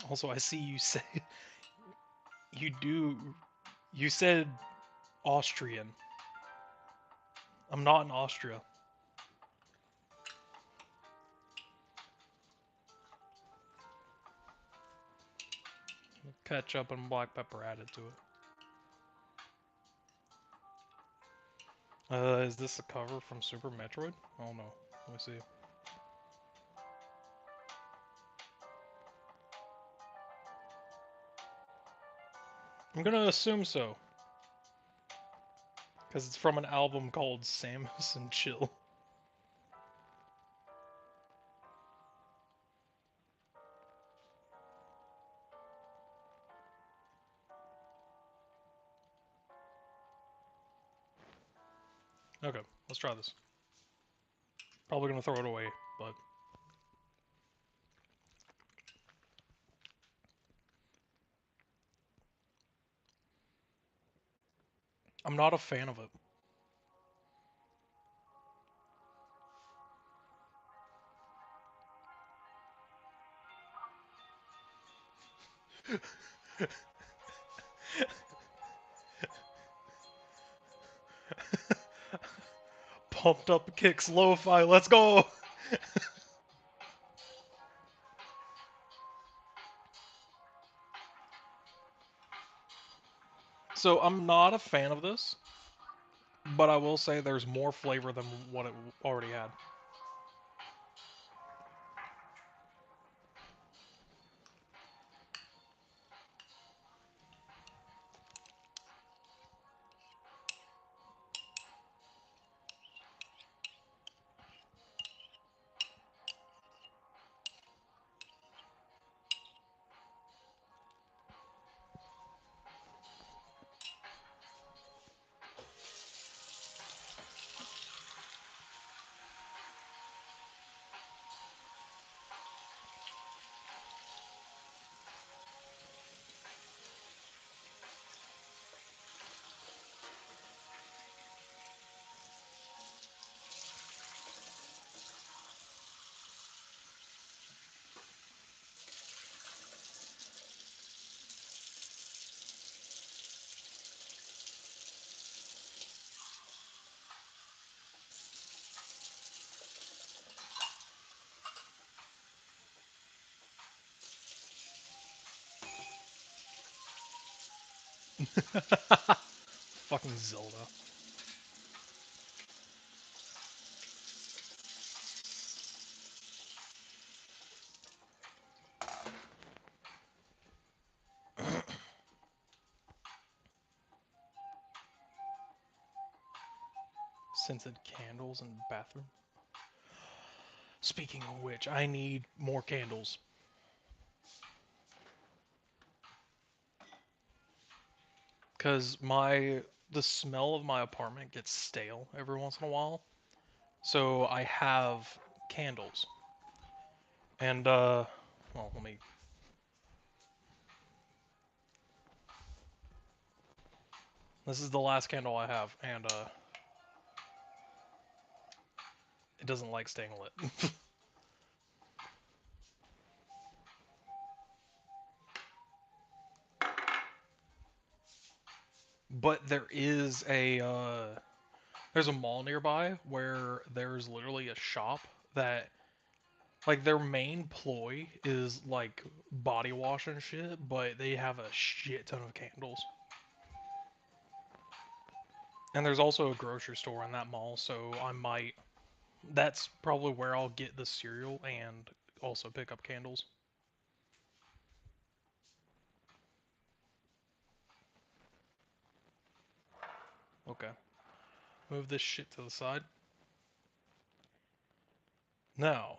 [SPEAKER 1] Also, I see you say you do. You said Austrian. I'm not in Austria. Ketchup and black pepper added to it. Is this a cover from Super Metroid? Oh no. Let me see. I'm gonna assume so. Because it's from an album called Samus and Chill. Okay, let's try this. Probably gonna throw it away, but I'm not a fan of it. Pumped up kicks, lo-fi, let's go! So I'm not a fan of this, but I will say there's more flavor than what it already had. Fucking Zelda. Scented candles in the bathroom. Speaking of which, I need more candles. Cause the smell of my apartment gets stale every once in a while. So I have candles. And well, let me. This is the last candle I have, and it doesn't like staying lit. But there's a mall nearby where there's literally a shop that like their main ploy is like body wash and shit, but they have a shit ton of candles. And there's also a grocery store in that mall, so that's probably where I'll get the cereal and also pick up candles. Okay. Move this shit to the side. Now,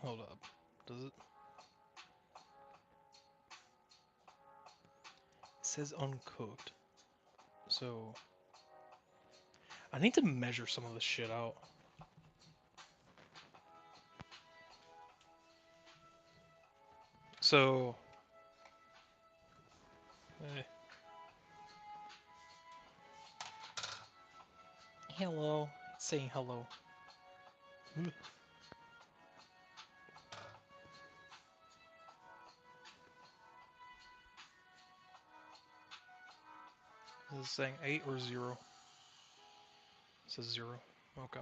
[SPEAKER 1] hold up. Does it? It says uncooked. So, I need to measure some of this shit out. So, eh. Hello. It's saying hello. Is it saying 8 or 0? It says 0. Okay.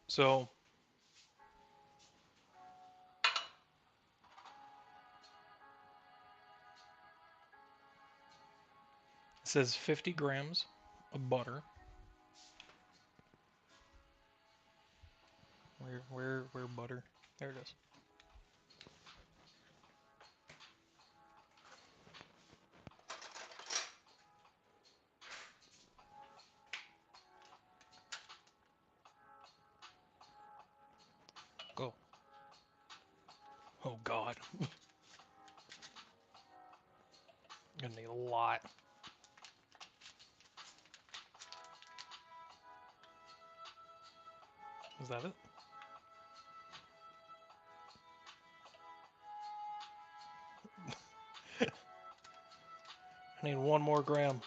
[SPEAKER 1] So, says 50 grams of butter. Where butter? There it is. Go. Oh God. Gonna need a lot. Is that it? I need 1 more gram.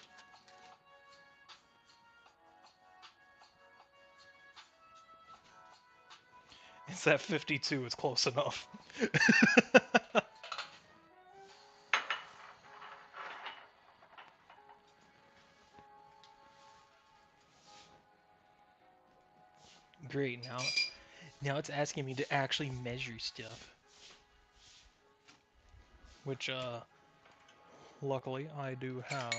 [SPEAKER 1] It's at 52. It's close enough. Great. Now it's asking me to actually measure stuff. Which, luckily I do have.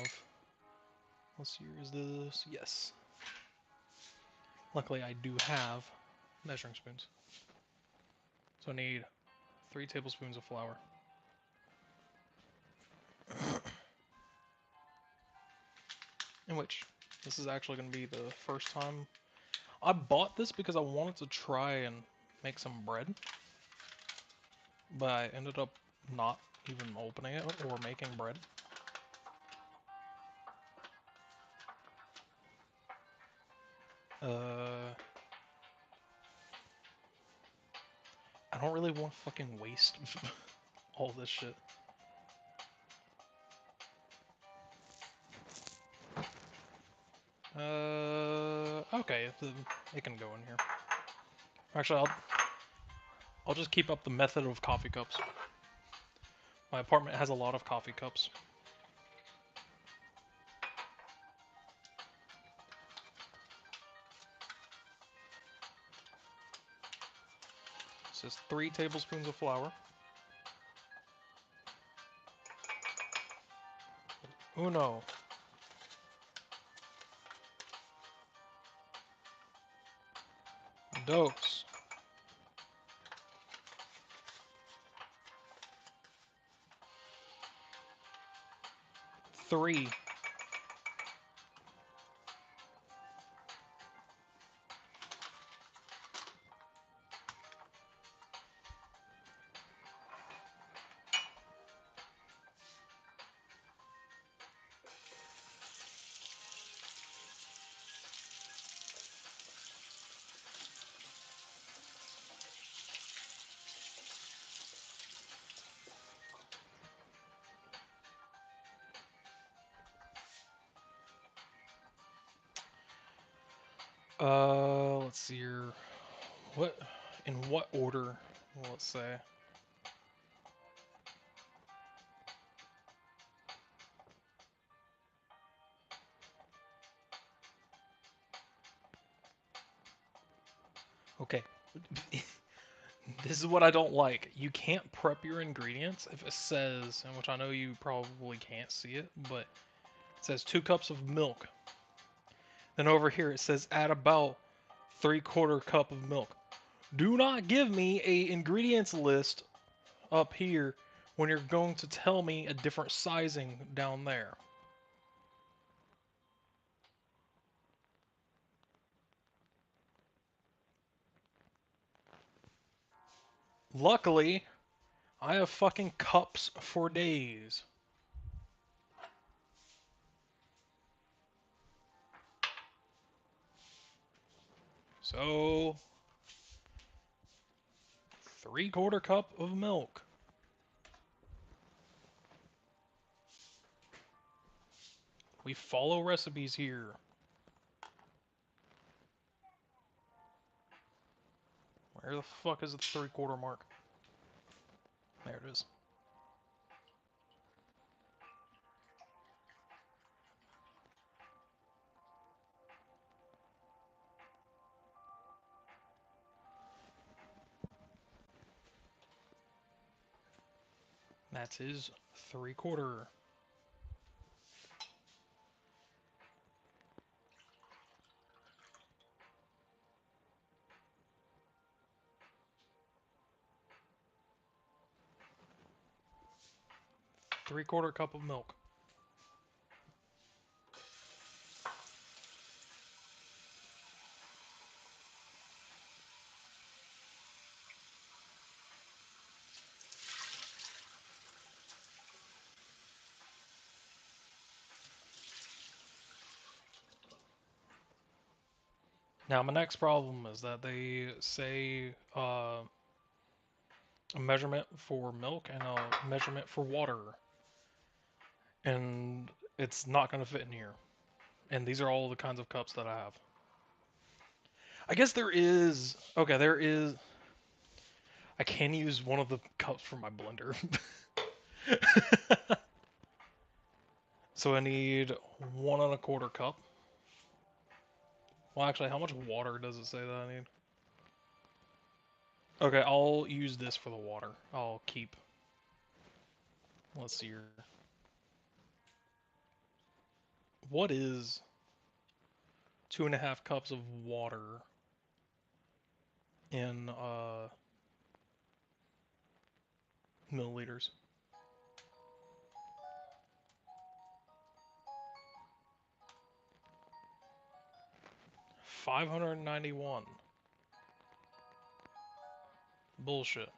[SPEAKER 1] Let's see, is this? Yes. Luckily I do have measuring spoons. So I need 3 tablespoons of flour. In which, this is actually going to be the first time. I bought this because I wanted to try and make some bread. But I ended up not even opening it or making bread. I don't really want to fucking waste all this shit. Okay, it can go in here. Actually, I'll just keep up the method of coffee cups. My apartment has a lot of coffee cups. This is 3 tablespoons of flour. Uno. Dos. Three. Let's see here. In what order, let's say? Okay. This is what I don't like. You can't prep your ingredients if it says, and which I know you probably can't see it, but it says 2 cups of milk. Then over here it says add about 3/4 cup of milk. Do not give me a ingredients list up here when you're going to tell me a different sizing down there. Luckily, I have fucking cups for days. So, 3/4 cup of milk. We follow recipes here. Where the fuck is the 3/4 mark? There it is. That's his 3/4. 3/4 cup of milk. Now, my next problem is that they say a measurement for milk and a measurement for water, and it's not going to fit in here. And these are all the kinds of cups that I have. I guess there is. Okay, there is. I can use one of the cups for my blender. So I need 1 1/4 cup. Well, actually, how much water does it say that I need? Okay, I'll use this for the water. I'll keep. Let's see here. What is 2.5 cups of water in milliliters? 591. Bullshit.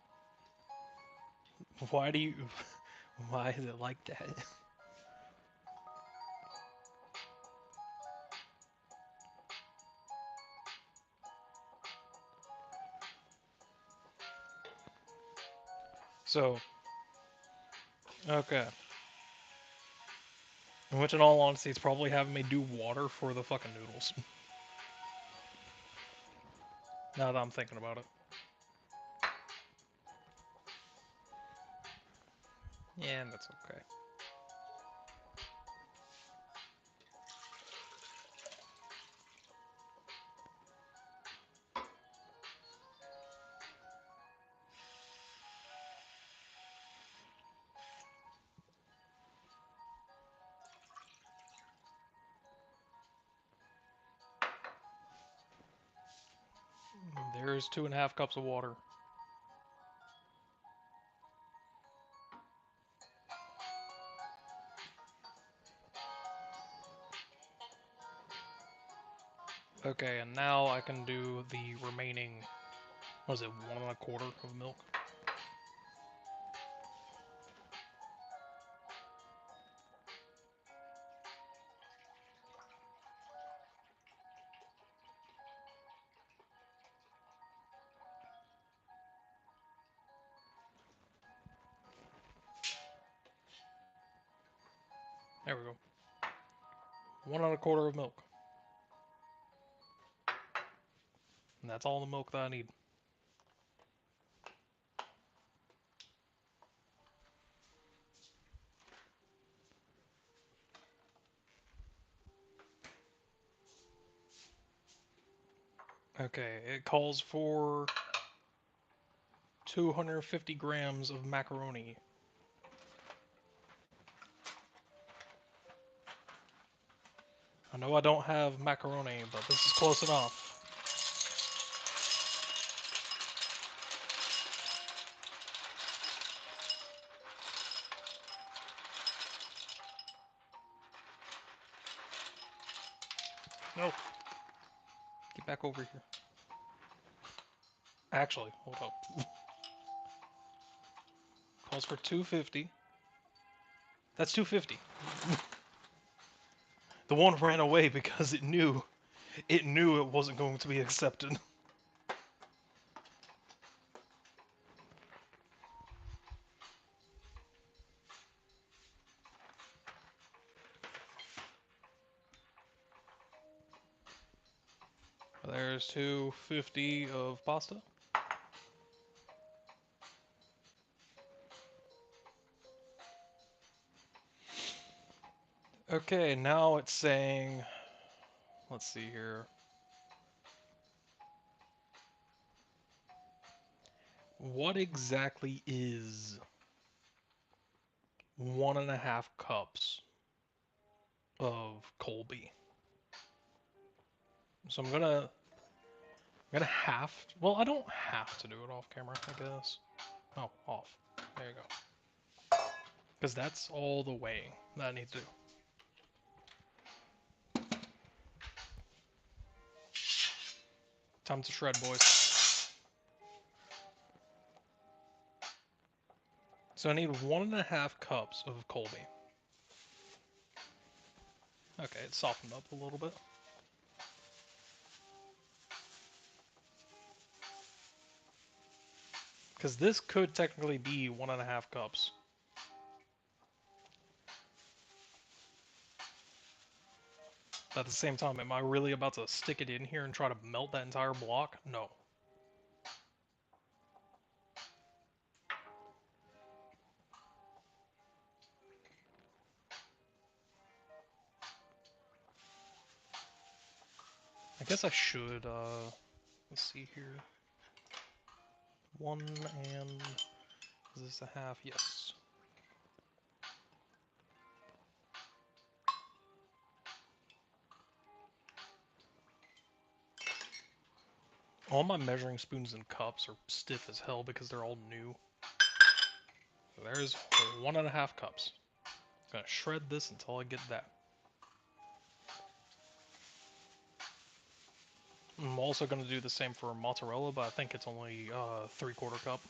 [SPEAKER 1] Why do you? Why is it like that? So, okay. Which, in all honesty, it's probably having me do water for the fucking noodles. Now that I'm thinking about it. Yeah, that's okay. There's 2.5 cups of water. Okay, and now I can do the remaining, what is it, 1 1/4 of milk? There we go. 1 1/4 of milk. And that's all the milk that I need. Okay, it calls for 250 grams of macaroni. I know I don't have macaroni, but this is close enough. Nope. Get back over here. Actually, hold up. Calls for 250. That's 250. The one ran away because it knew it wasn't going to be accepted. There's 250 of pasta. Okay, now it's saying, let's see here. What exactly is 1.5 cups of Colby? So I'm gonna have, well, I don't have to do it off camera, I guess. Oh, off. There you go. Because that's all the weighing that I need to do. Time to shred, boys. So I need 1.5 cups of Colby. Okay, it softened up a little bit. Because this could technically be 1.5 cups. But at the same time, am I really about to stick it in here and try to melt that entire block? No. I guess I should, let's see here. 1 and... is this a half? Yes. All my measuring spoons and cups are stiff as hell because they're all new. So there's 1.5 cups. I'm gonna shred this until I get that. I'm also gonna do the same for mozzarella, but I think it's only 3/4 cup.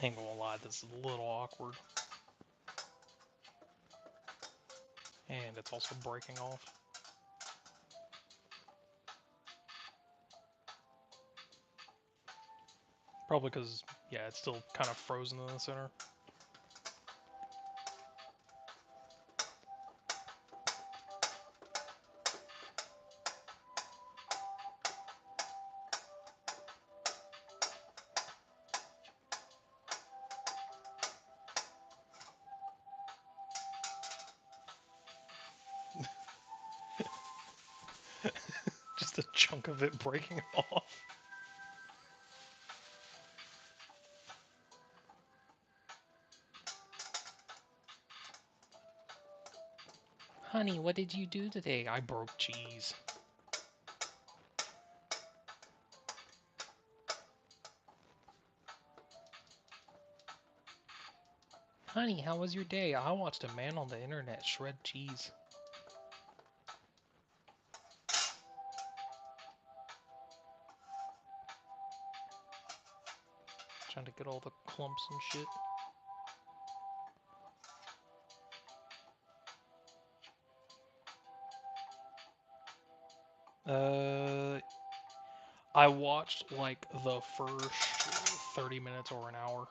[SPEAKER 1] Ain't gonna lie, this is a little awkward. And it's also breaking off. Probably because, yeah, it's still kind of frozen in the center. Just a chunk of it breaking off. Honey, what did you do today? I broke cheese. Honey, how was your day? I watched a man on the internet shred cheese. Trying to get all the clumps and shit. I watched like the first 30 minutes or an hour.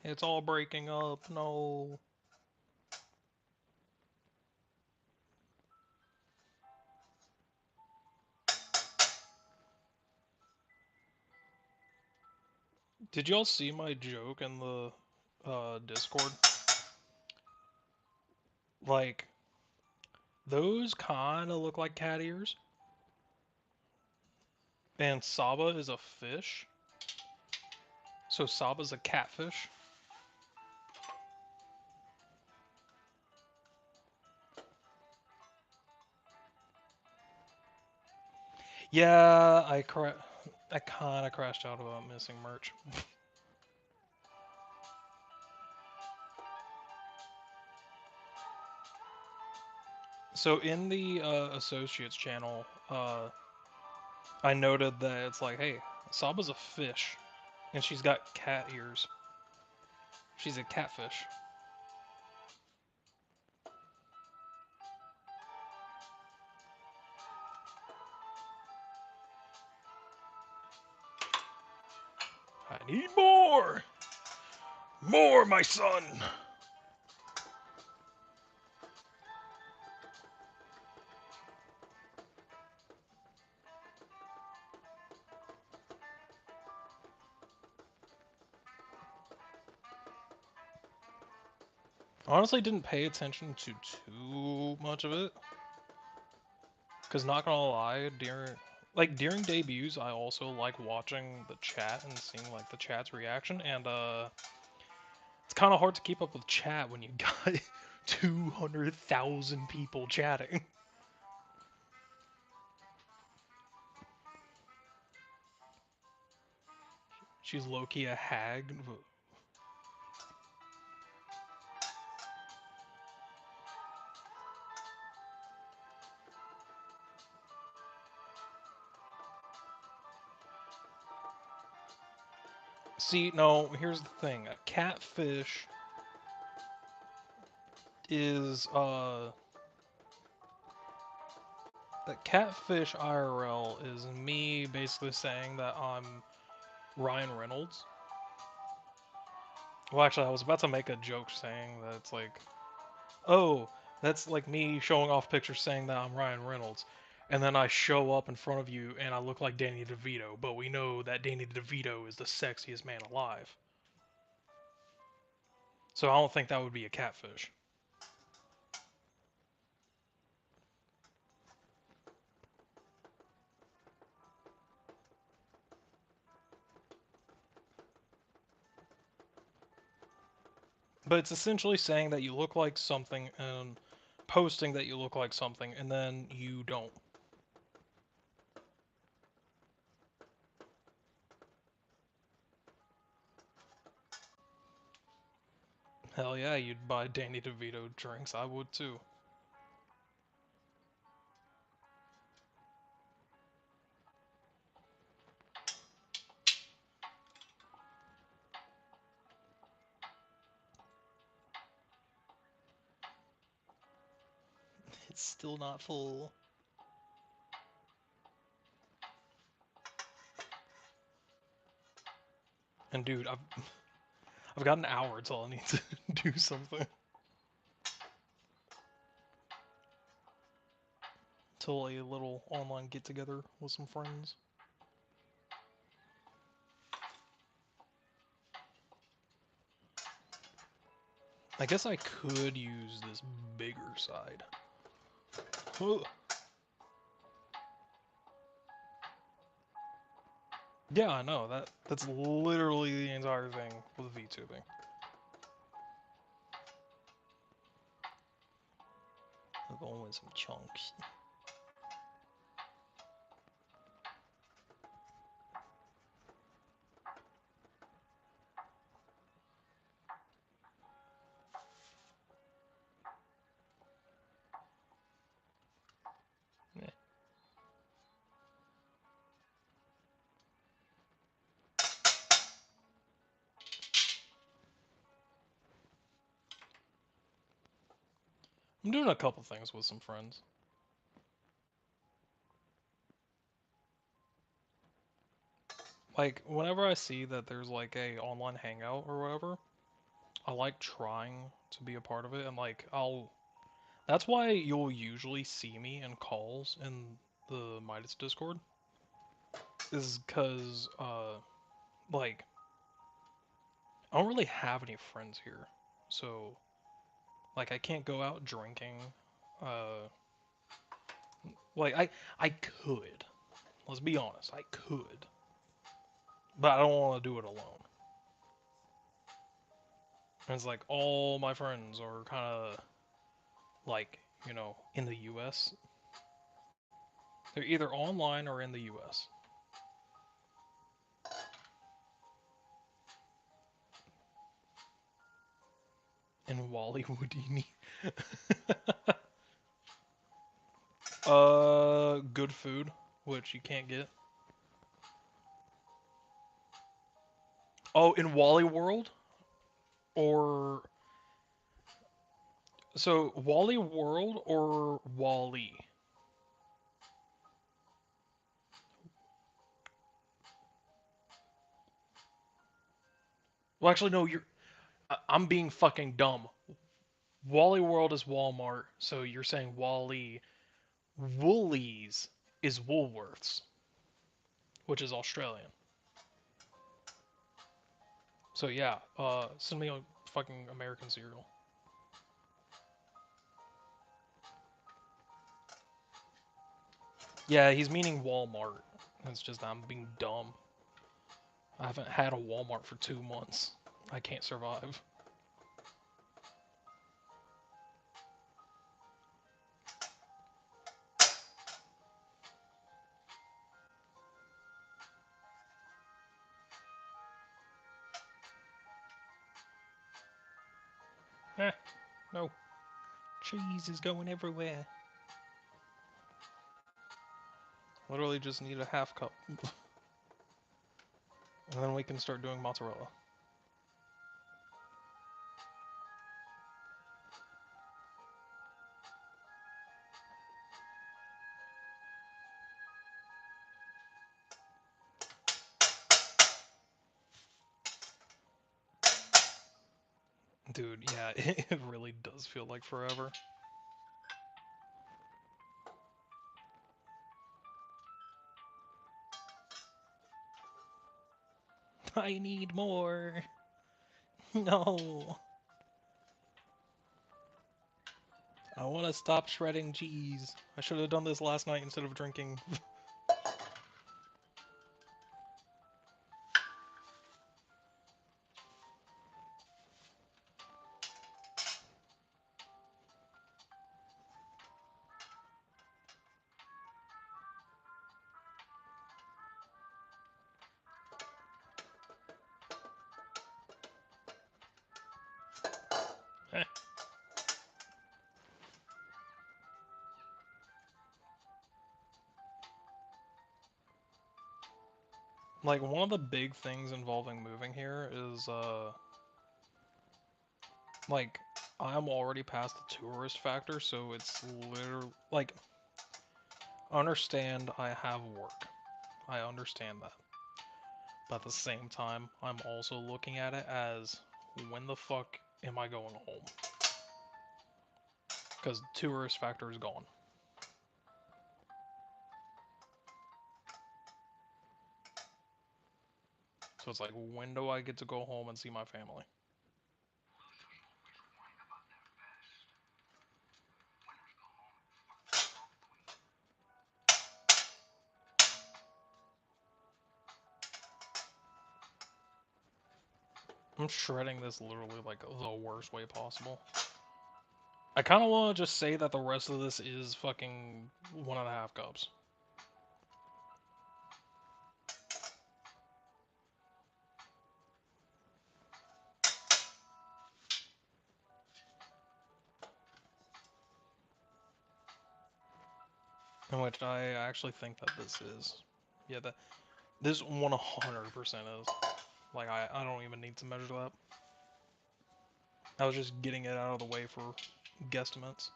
[SPEAKER 1] It's all breaking up, no. Did y'all see my joke in the Discord? Like, those kinda look like cat ears. And Saba is a fish. So Saba's a catfish. Yeah, I kinda crashed out about missing merch. So in the associates channel, I noted that it's like, hey, Saba's a fish, and she's got cat ears. She's a catfish. I need more! More, my son! Honestly, didn't pay attention to too much of it. Because not gonna lie, during debuts, I also like watching the chat and seeing like the chat's reaction, and it's kind of hard to keep up with chat when you got 200,000 people chatting. She's low-key a hag. See, no, here's the thing. A catfish is, a catfish IRL is me basically saying that I'm Ryan Reynolds. Well, actually, I was about to make a joke saying that it's like, oh, that's like me showing off pictures saying that I'm Ryan Reynolds. And then I show up in front of you and I look like Danny DeVito, but we know that Danny DeVito is the sexiest man alive. So I don't think that would be a catfish. But it's essentially saying that you look like something and posting that you look like something and then you don't. Hell yeah, you'd buy Danny DeVito drinks. I would too. It's still not full. And dude, I've got an hour until I need to do something. Till a little online get together with some friends. I guess I could use this bigger side. Ugh. Yeah, I know that's literally the entire thing with VTubing. I'm going with some chunks. Yeah. I'm doing a couple things with some friends. Like, whenever I see that there's like a online hangout or whatever, I like trying to be a part of it, and like that's why you'll usually see me in calls in the Midas Discord. Is because like I don't really have any friends here. So like I can't go out drinking. Uh like I could. Let's be honest, I could. But I don't want to do it alone. And it's like all my friends are kind of like, in the US. They're either online or in the US. In Wally Woodini. Good food, which you can't get. Oh, in Wally World? Or so Wally World or Wally? Well, actually, no. I'm being fucking dumb. Wally World is Walmart, so you're saying Wally. Woolies is Woolworths, which is Australian. So yeah, send me a fucking American cereal. Yeah, he's meaning Walmart. It's just I'm being dumb. I haven't had a Walmart for 2 months. I can't survive. Eh, no. Cheese is going everywhere. Literally just need a half cup. And then we can start doing mozzarella. Dude, yeah, it really does feel like forever. I need more. No. I want to stop shredding cheese. I should have done this last night instead of drinking. Eh. Like, one of the big things involving moving here is, like, I'm already past the tourist factor, so it's literally, like, understand I have work. I understand that. But at the same time, I'm also looking at it as, when the fuck am I going home? Because the tourist factor is gone. So it's like, when do I get to go home and see my family? I'm shredding this literally like the worst way possible. I kind of want to just say that the rest of this is fucking 1.5 cups. In which I actually think that this is. Yeah, that this 100% is. Like, I don't even need to measure that. I was just getting it out of the way for guesstimates.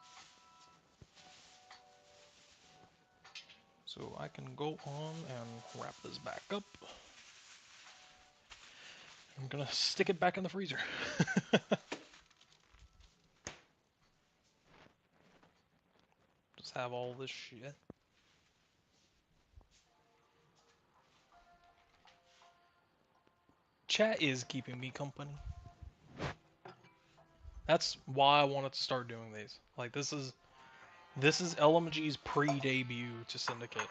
[SPEAKER 1] So I can go on and wrap this back up. I'm gonna stick it back in the freezer. Just have all this shit. Chat is keeping me company. That's why I wanted to start doing these. Like, this is LMG's pre-debut to Syndicate.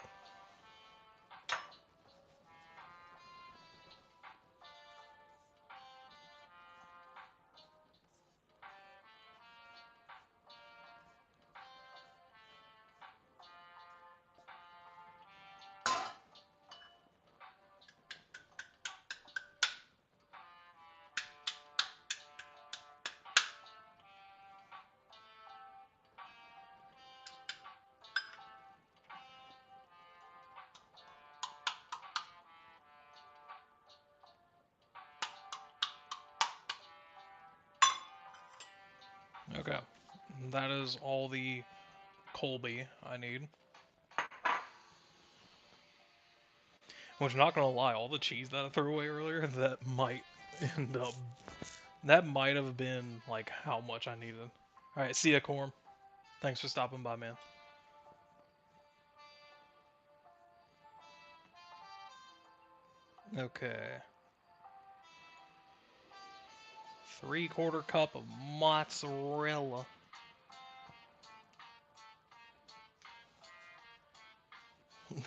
[SPEAKER 1] Okay, that is all the Colby I need. Which, not gonna lie, all the cheese that I threw away earlier, that might And that might have been like how much I needed. All right, see ya, Corm. Thanks for stopping by, man. Okay. 3/4 cup of mozzarella.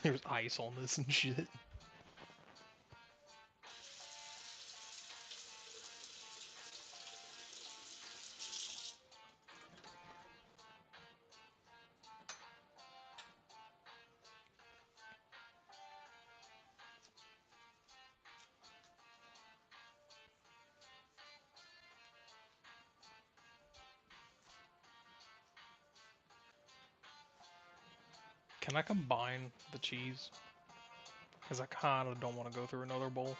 [SPEAKER 1] There's ice on this and shit. Can I combine the cheese? Because I kind of don't want to go through another bowl.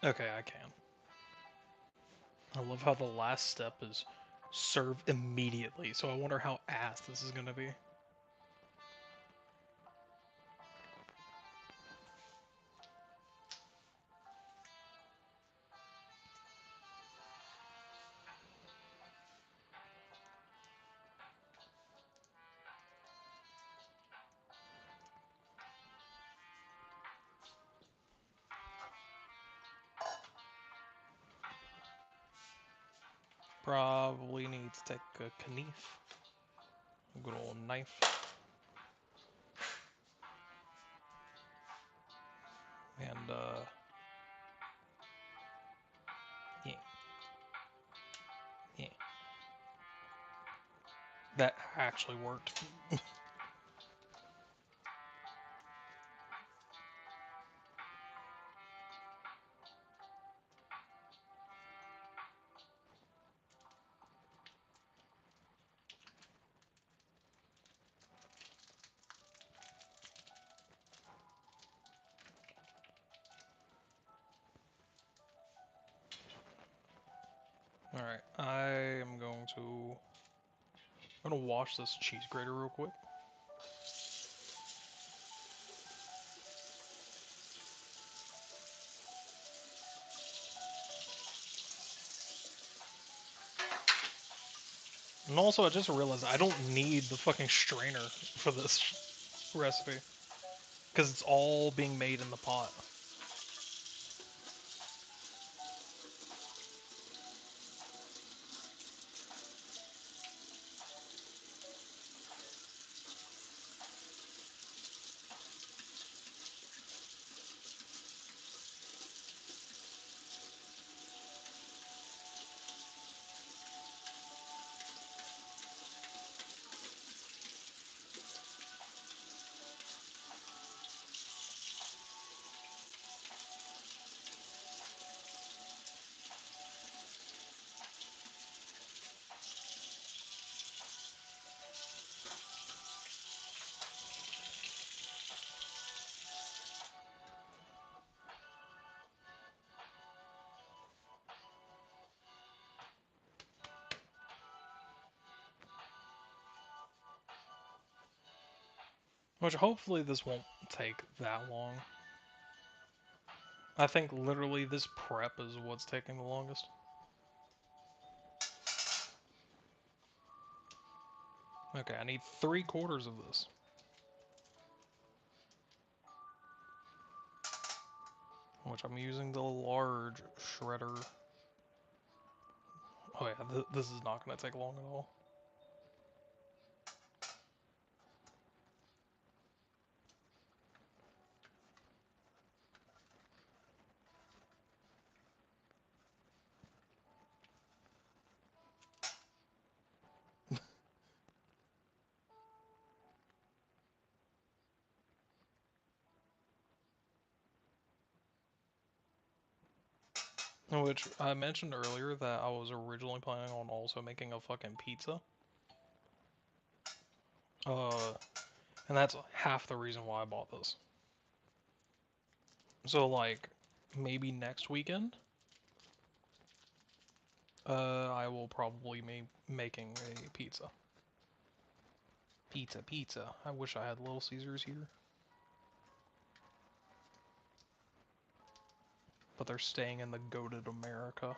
[SPEAKER 1] Okay, I can. I love how the last step is serve immediately, so I wonder how ass this is gonna be. Probably need to take a knife, a good old knife, and yeah, yeah, that actually worked. All right, I'm gonna wash this cheese grater real quick. And also, I just realized I don't need the fucking strainer for this recipe because it's all being made in the pot. Which hopefully this won't take that long. I think literally this prep is what's taking the longest. Okay, I need 3/4 of this. Which I'm using the large shredder. Oh yeah, this is not going to take long at all. Which I mentioned earlier that I was originally planning on also making a fucking pizza. And that's half the reason why I bought this. So like, maybe next weekend, I will probably be making a pizza. Pizza. I wish I had Little Caesars here. But they're staying in the goated America.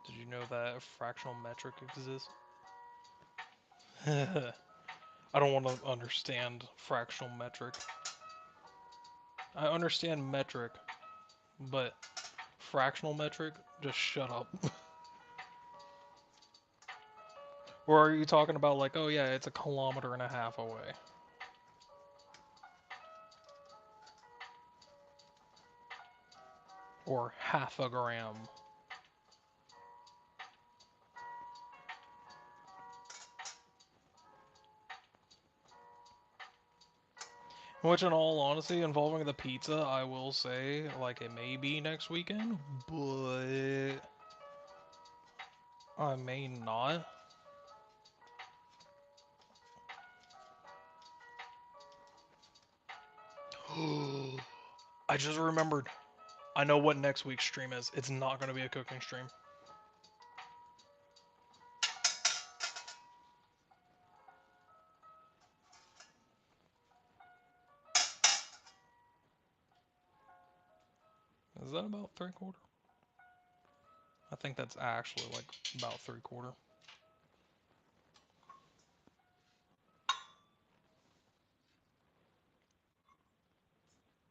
[SPEAKER 1] Did you know that fractional metric exists? I don't want to understand fractional metric. I understand metric, but fractional metric, just shut up. Or are you talking about like, oh yeah, it's 1.5 kilometers away? Or half a gram? Which, in all honesty, involving the pizza, I will say, like, it may be next weekend, but I may not. I just remembered. I know what next week's stream is. It's not going to be a cooking stream. Is that about 3/4? I think that's actually like about 3/4.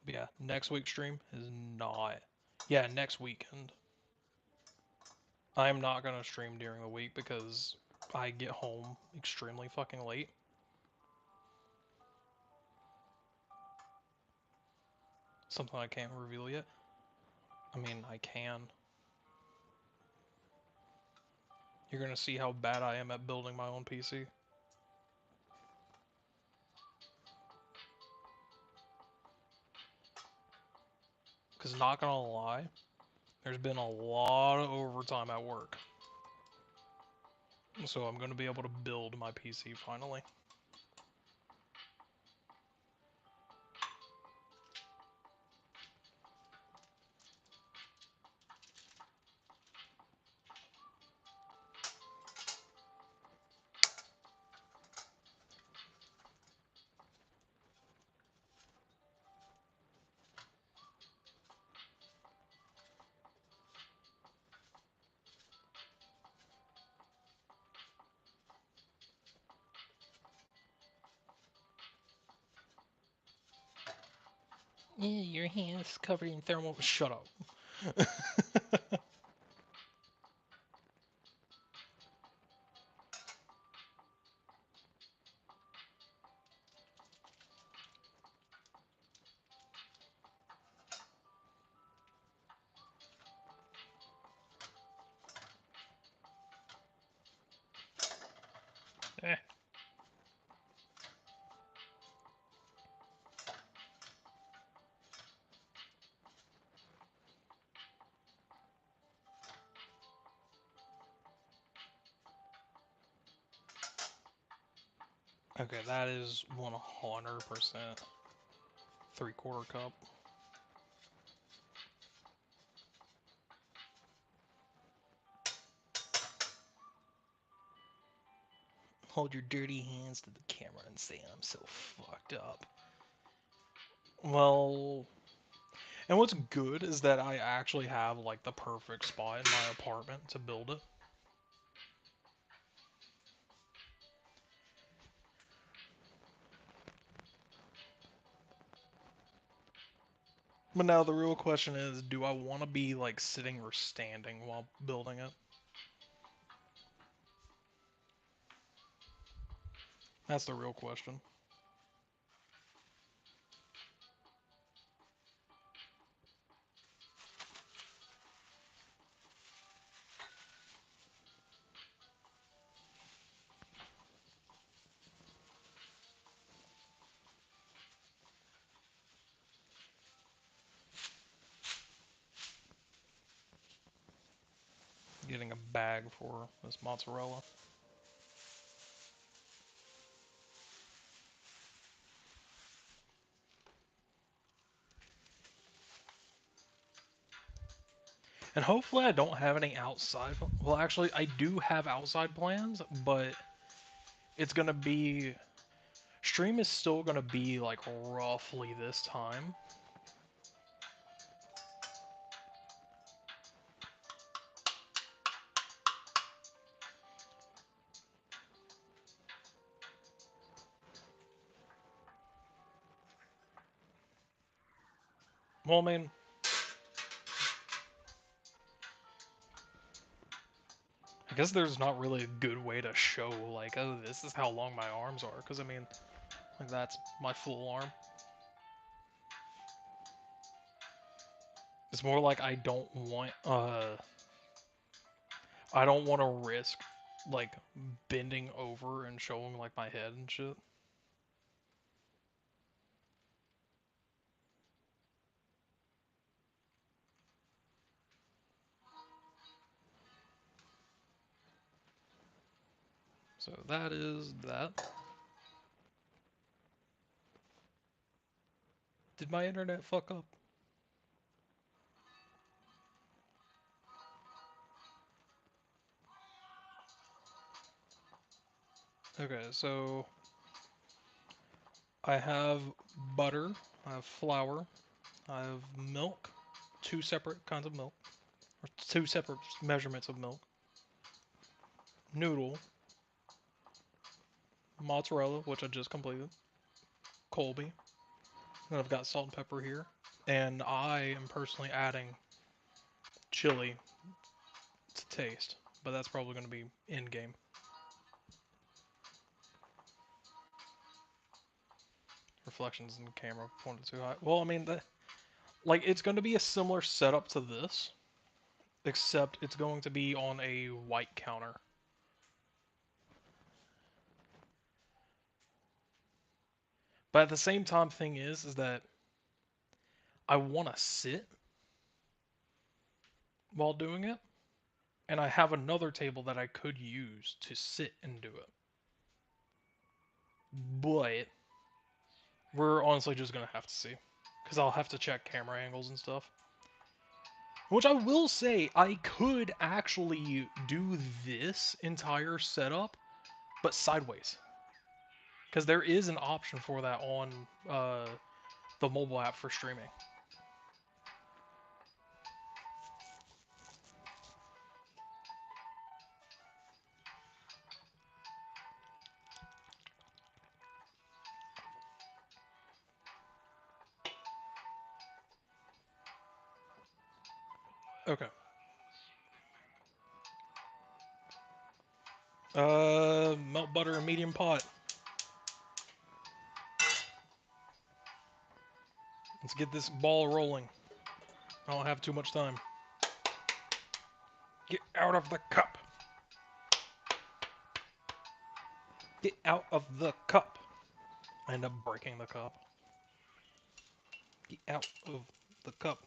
[SPEAKER 1] But yeah, next week's stream is not. Yeah, next weekend. I'm not going to stream during the week because I get home extremely fucking late. Something I can't reveal yet. I mean, I can. You're gonna see how bad I am at building my own PC. Because not gonna lie, there's been a lot of overtime at work. So I'm gonna be able to build my PC finally. Yeah, your hand's covered in thermal. Shut up. Eh. Okay, that is 100% 3/4 cup. Hold your dirty hands to the camera and say I'm so fucked up. Well, and what's good is that I actually have like the perfect spot in my apartment to build it. But now the real question is, do I want to be like sitting or standing while building it? That's the real question. getting a bag for this mozzarella. And hopefully I don't have any outside. Well, actually, I do have outside plans, but it's gonna be. Stream is still gonna be like roughly this time. Well, I mean, I guess there's not really a good way to show, like, oh, this is how long my arms are, because I mean, like, that's my full arm. It's more like I don't want to risk, like, bending over and showing, like, my head and shit. So that is that. Did my internet fuck up? Okay, so I have butter, I have flour, I have milk, two separate kinds of milk, or two separate measurements of milk, noodle, mozzarella, which I just completed, Colby, and I've got salt and pepper here, and I am personally adding chili to taste, but that's probably going to be in game. Reflections in the camera pointed too high. Well, I mean, like, it's going to be a similar setup to this, except it's going to be on a white counter. But at the same time, thing is that I want to sit while doing it, and I have another table that I could use to sit and do it. But we're honestly just gonna have to see, because I'll have to check camera angles and stuff. Which I will say, I could actually do this entire setup, but sideways. Because there is an option for that on the mobile app for streaming. Okay. Melt butter in medium pot. Let's get this ball rolling. I don't have too much time. Get out of the cup. Get out of the cup. I end up breaking the cup. Get out of the cup.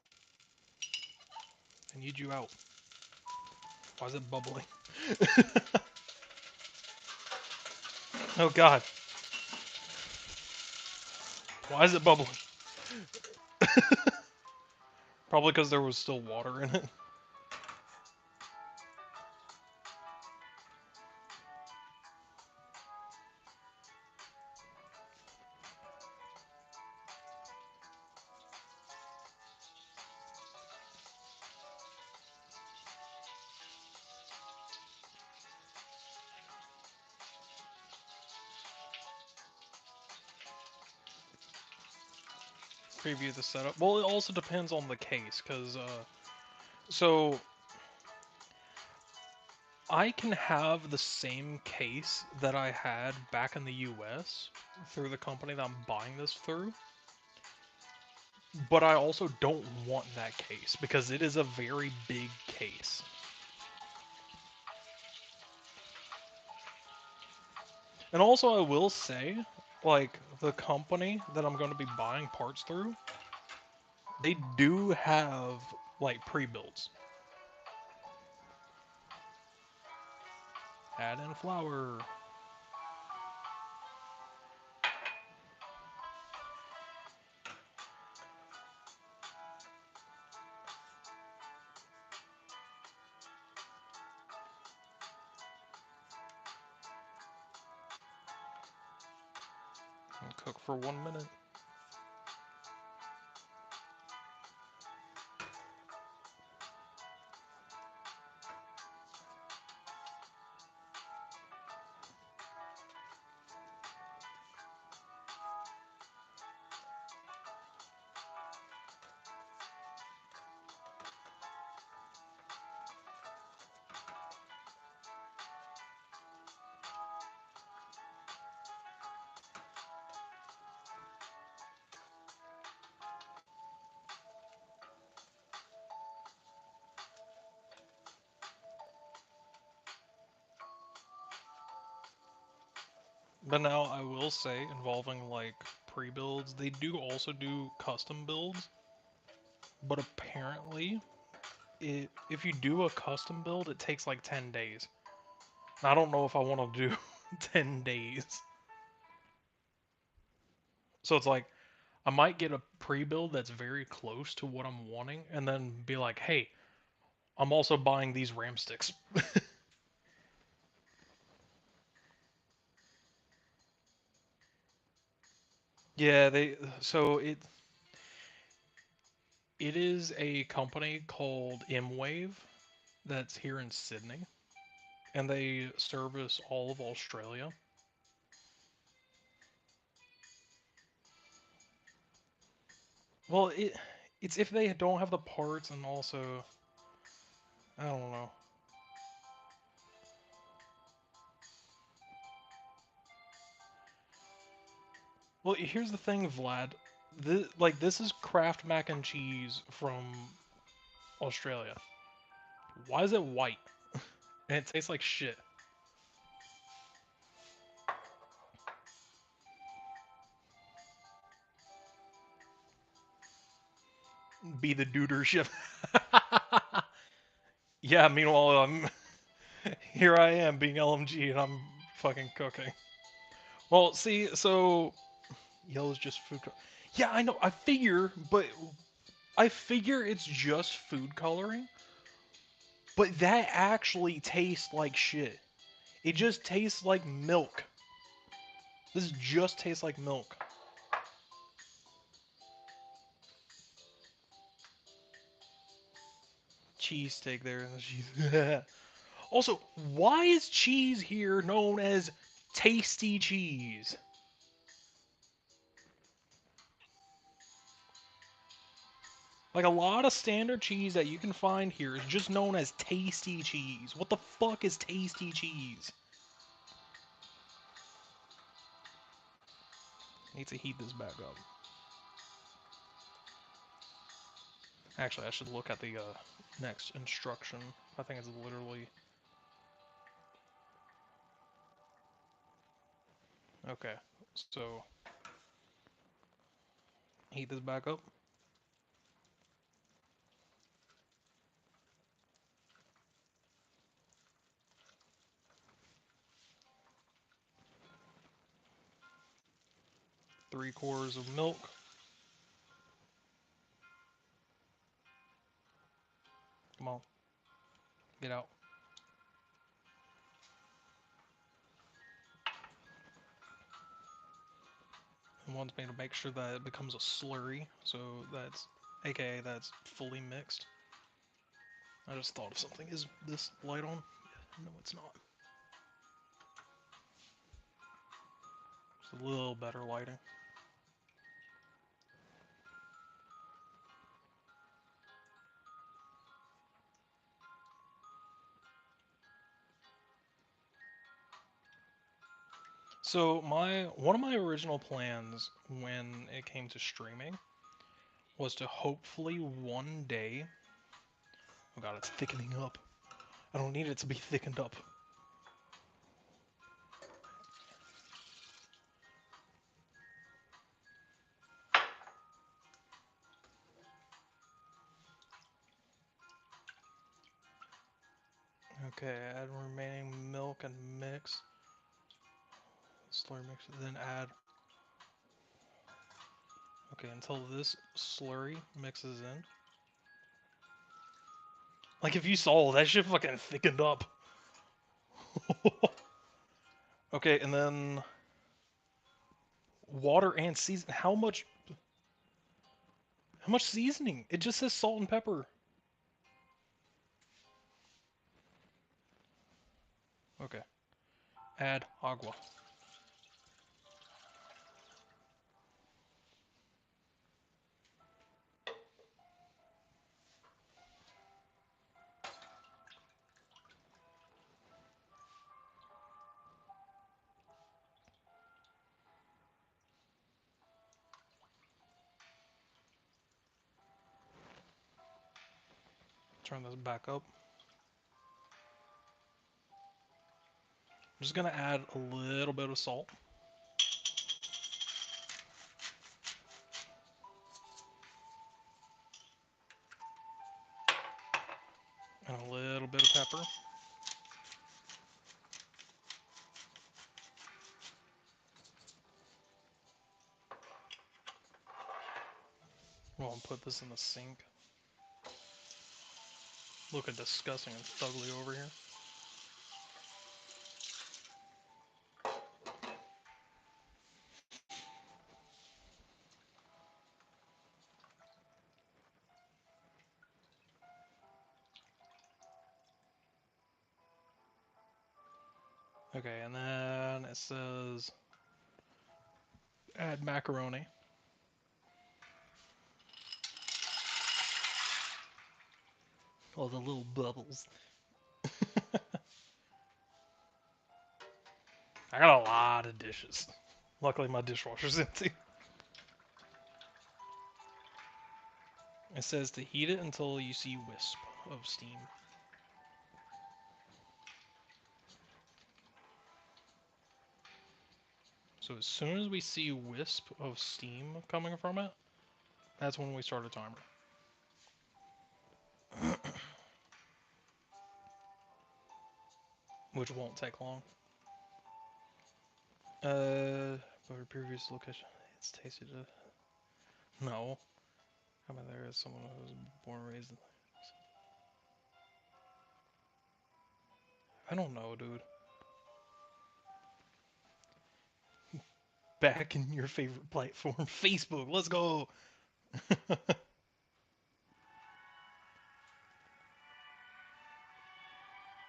[SPEAKER 1] I need you out. Why is it bubbling? Oh god. Why is it bubbling? Probably because there was still water in it. Preview the setup. Well, it also depends on the case, because, so I can have the same case that I had back in the US through the company that I'm buying this through, but I also don't want that case because it is a very big case. And also, I will say, like, the company that I'm going to be buying parts through, they do have, like, pre-builds. Add in flour. And cook for 1 minute. But now I will say, involving like pre-builds, they do also do custom builds. But apparently, if you do a custom build, it takes like 10 days. And I don't know if I want to do 10 days. So it's like, I might get a pre-build that's very close to what I'm wanting, and then be like, hey, I'm also buying these RAM sticks. Yeah, it is a company called Mwave that's here in Sydney, and they service all of Australia. Well, it's if they don't have the parts, and also I don't know. Well, here's the thing, Vlad. This is Kraft mac and cheese from Australia. Why is it white? And it tastes like shit. Be the dudership. Yeah, meanwhile, here I am being LMG and I'm fucking cooking. Well, see, so yellow's just food. Yeah, I know. I figure it's just food coloring, but that actually tastes like shit. It just tastes like milk. This just tastes like milk. Cheesesteak there. Also, why is cheese here known as tasty cheese? Like a lot of standard cheese that you can find here is just known as tasty cheese. What the fuck is tasty cheese? Need to heat this back up. Actually, I should look at the next instruction. I think it's literally... Okay, so heat this back up. Three-quarters of milk. Come on, get out. It wants me to make sure that it becomes a slurry, so that's, aka that's fully mixed. I just thought of something. Is this light on? No, it's not. It's a little better lighting. So one of my original plans when it came to streaming was to hopefully one day. Oh god, it's thickening up. I don't need it to be thickened up. Okay, add remaining milk and mix. Slurry mix, then add. Okay, until this slurry mixes in. Like if you saw that shit fucking thickened up. Okay, and then water and season. How much? How much seasoning? It just says salt and pepper. Okay. Add agua. Turn this back up. I'm just gonna add a little bit of salt. And a little bit of pepper. Well, I'll put this in the sink. Looking disgusting and ugly over here. Okay, and then it says add macaroni. Oh, the little bubbles. I got a lot of dishes. Luckily, my dishwasher's empty. It says to heat it until you see wisp of steam. So as soon as we see wisp of steam coming from it, that's when we start a timer. Which won't take long. But our previous location, it's tasted a... No. How about there is someone who was born and raised in... I don't know, dude. Back in your favorite platform, Facebook. Let's go.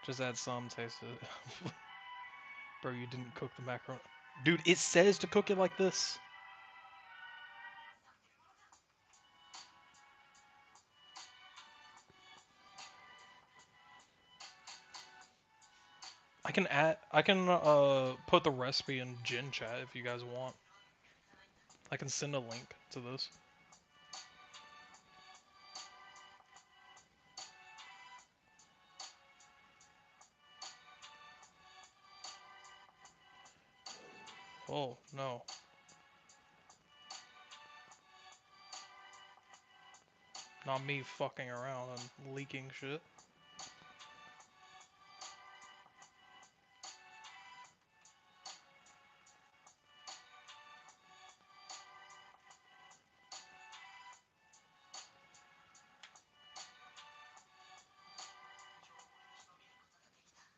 [SPEAKER 1] Just add some taste to it. Bro, you didn't cook the macaroni. Dude, it says to cook it like this. I can put the recipe in Gen Chat if you guys want. I can send a link to this. Oh, no. Not me fucking around and leaking shit.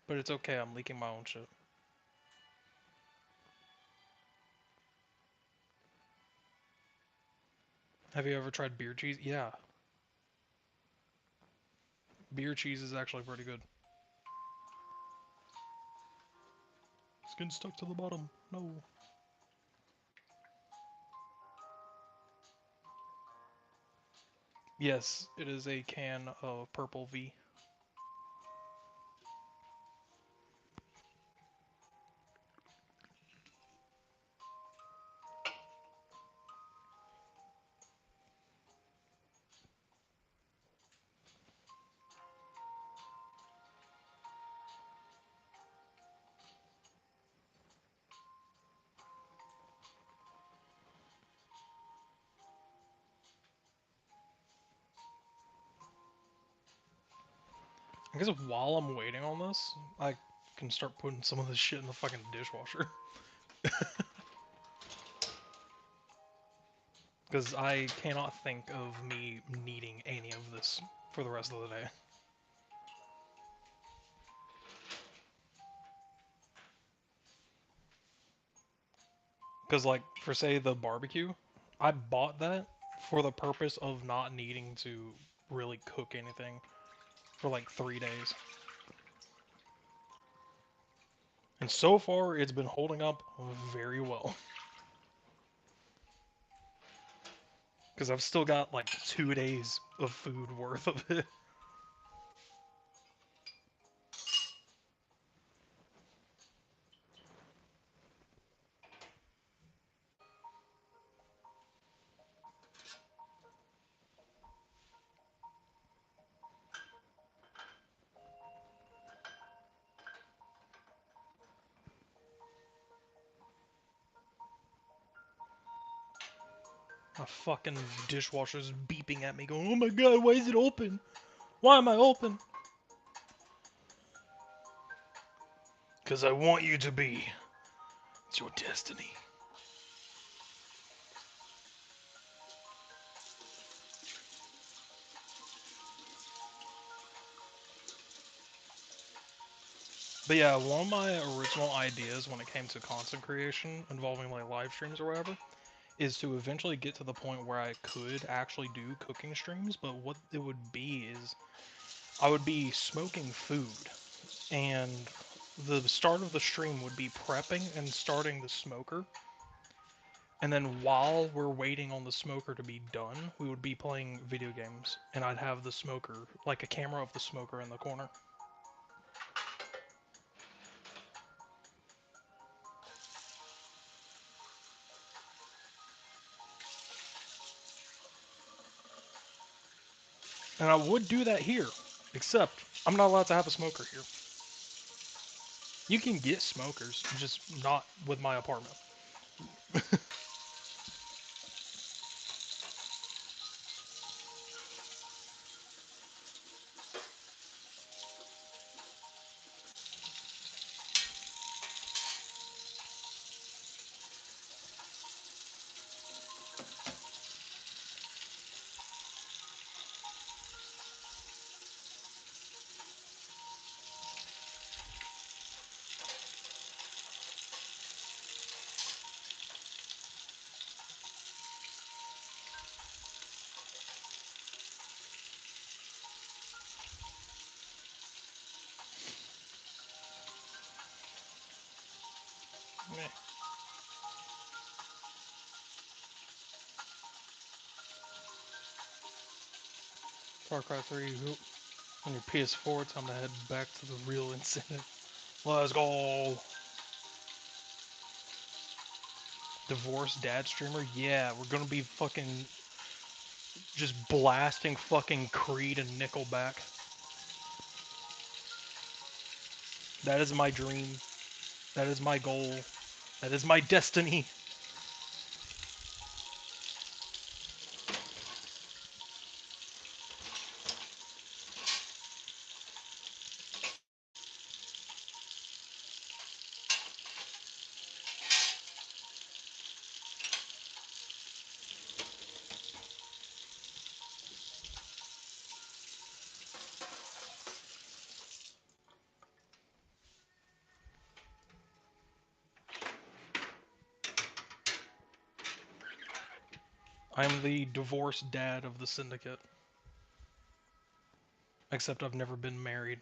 [SPEAKER 1] But it's okay, I'm leaking my own shit. Have you ever tried beer cheese? Yeah. Beer cheese is actually pretty good. It's getting stuck to the bottom. No. Yes, it is a can of Purple V. I guess while I'm waiting on this, I can start putting some of this shit in the fucking dishwasher. Because I cannot think of me needing any of this for the rest of the day. Because, like, for say the barbecue, I bought that for the purpose of not needing to really cook anything for like 3 days. And so far, it's been holding up very well. Because I've still got like 2 days of food worth of it. My fucking dishwasher's beeping at me, going, "Oh my god, why is it open? Why am I open?" Because I want you to be. It's your destiny. But yeah, one of my original ideas when it came to content creation involving like live streams or whatever is to eventually get to the point where I could actually do cooking streams, but what it would be is I would be smoking food, and the start of the stream would be prepping and starting the smoker, and then while we're waiting on the smoker to be done, we would be playing video games, and I'd have the smoker, like a camera of the smoker in the corner. And I would do that here, except I'm not allowed to have a smoker here. You can get smokers, just not with my apartment. Meh. Far Cry 3 on your PS4, time to head back to the real incentive. Let's go! Divorced dad streamer? Yeah, we're gonna be fucking just blasting fucking Creed and Nickelback. That is my dream. That is my goal. That is my destiny. I'm the divorced dad of the syndicate. Except I've never been married.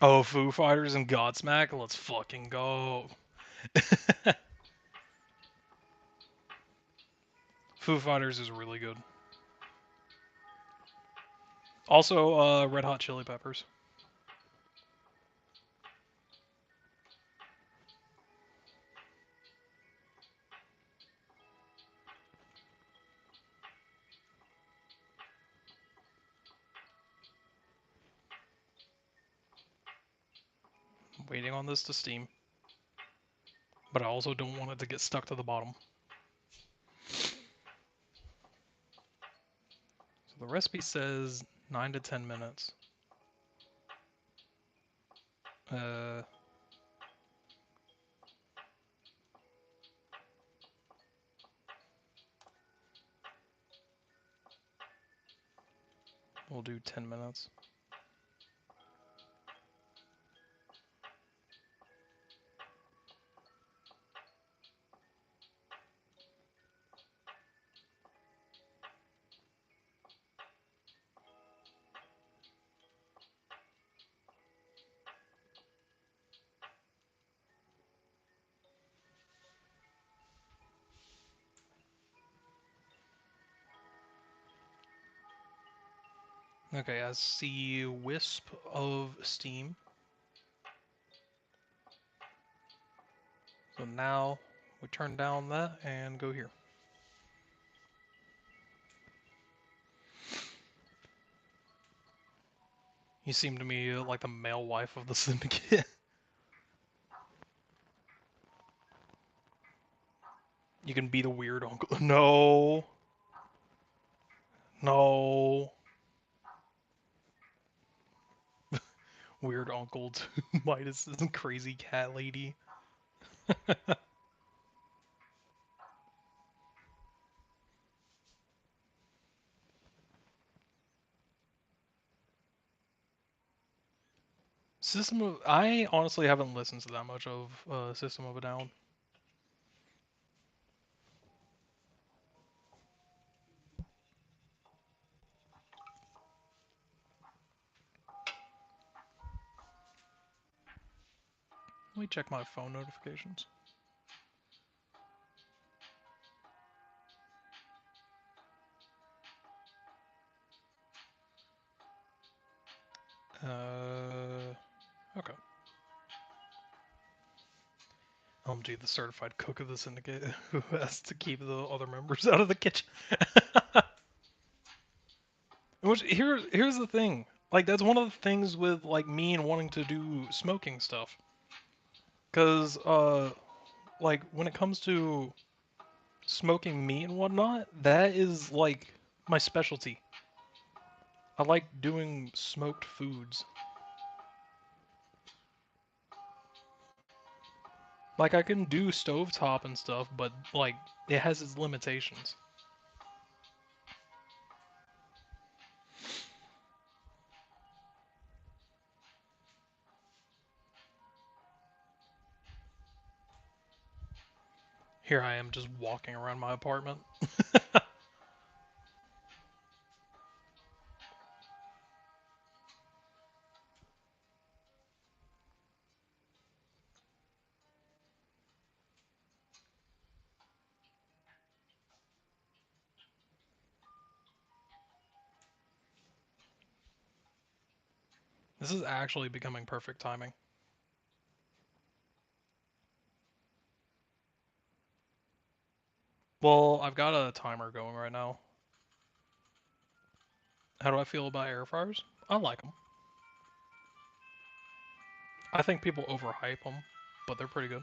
[SPEAKER 1] Oh, Foo Fighters and Godsmack? Let's fucking go. Foo Fighters is really good. Also, Red Hot Chili Peppers. Waiting on this to steam. But I also don't want it to get stuck to the bottom. the recipe says 9 to 10 minutes. We'll do 10 minutes. Okay, I see wisp of steam. So now we turn down that and go here. You seem to me like the male wife of the syndicate. You can be the weird uncle. No. No. Weird uncle to Midas' crazy cat lady. I honestly haven't listened to that much of System of a Down. Let me check my phone notifications. Okay. OMG, the certified cook of the syndicate who has to keep the other members out of the kitchen. Which here's the thing. Like that's one of the things with like me and wanting to do smoking stuff. Cause like when it comes to smoking meat and whatnot, that is like my specialty. I like doing smoked foods. Like I can do stovetop and stuff, but like it has its limitations. Here I am just walking around my apartment. This is actually becoming perfect timing. Well, I've got a timer going right now. How do I feel about air fryers? I like them. I think people overhype them, but they're pretty good.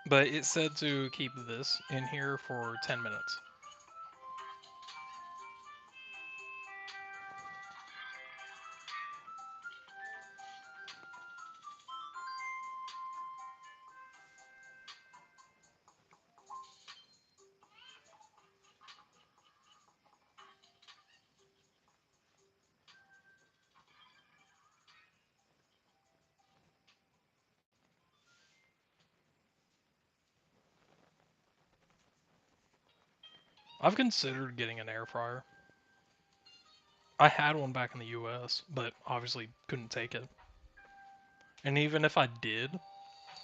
[SPEAKER 1] But it said to keep this in here for 10 minutes. I've considered getting an air fryer. I had one back in the US, but obviously couldn't take it. And even if I did,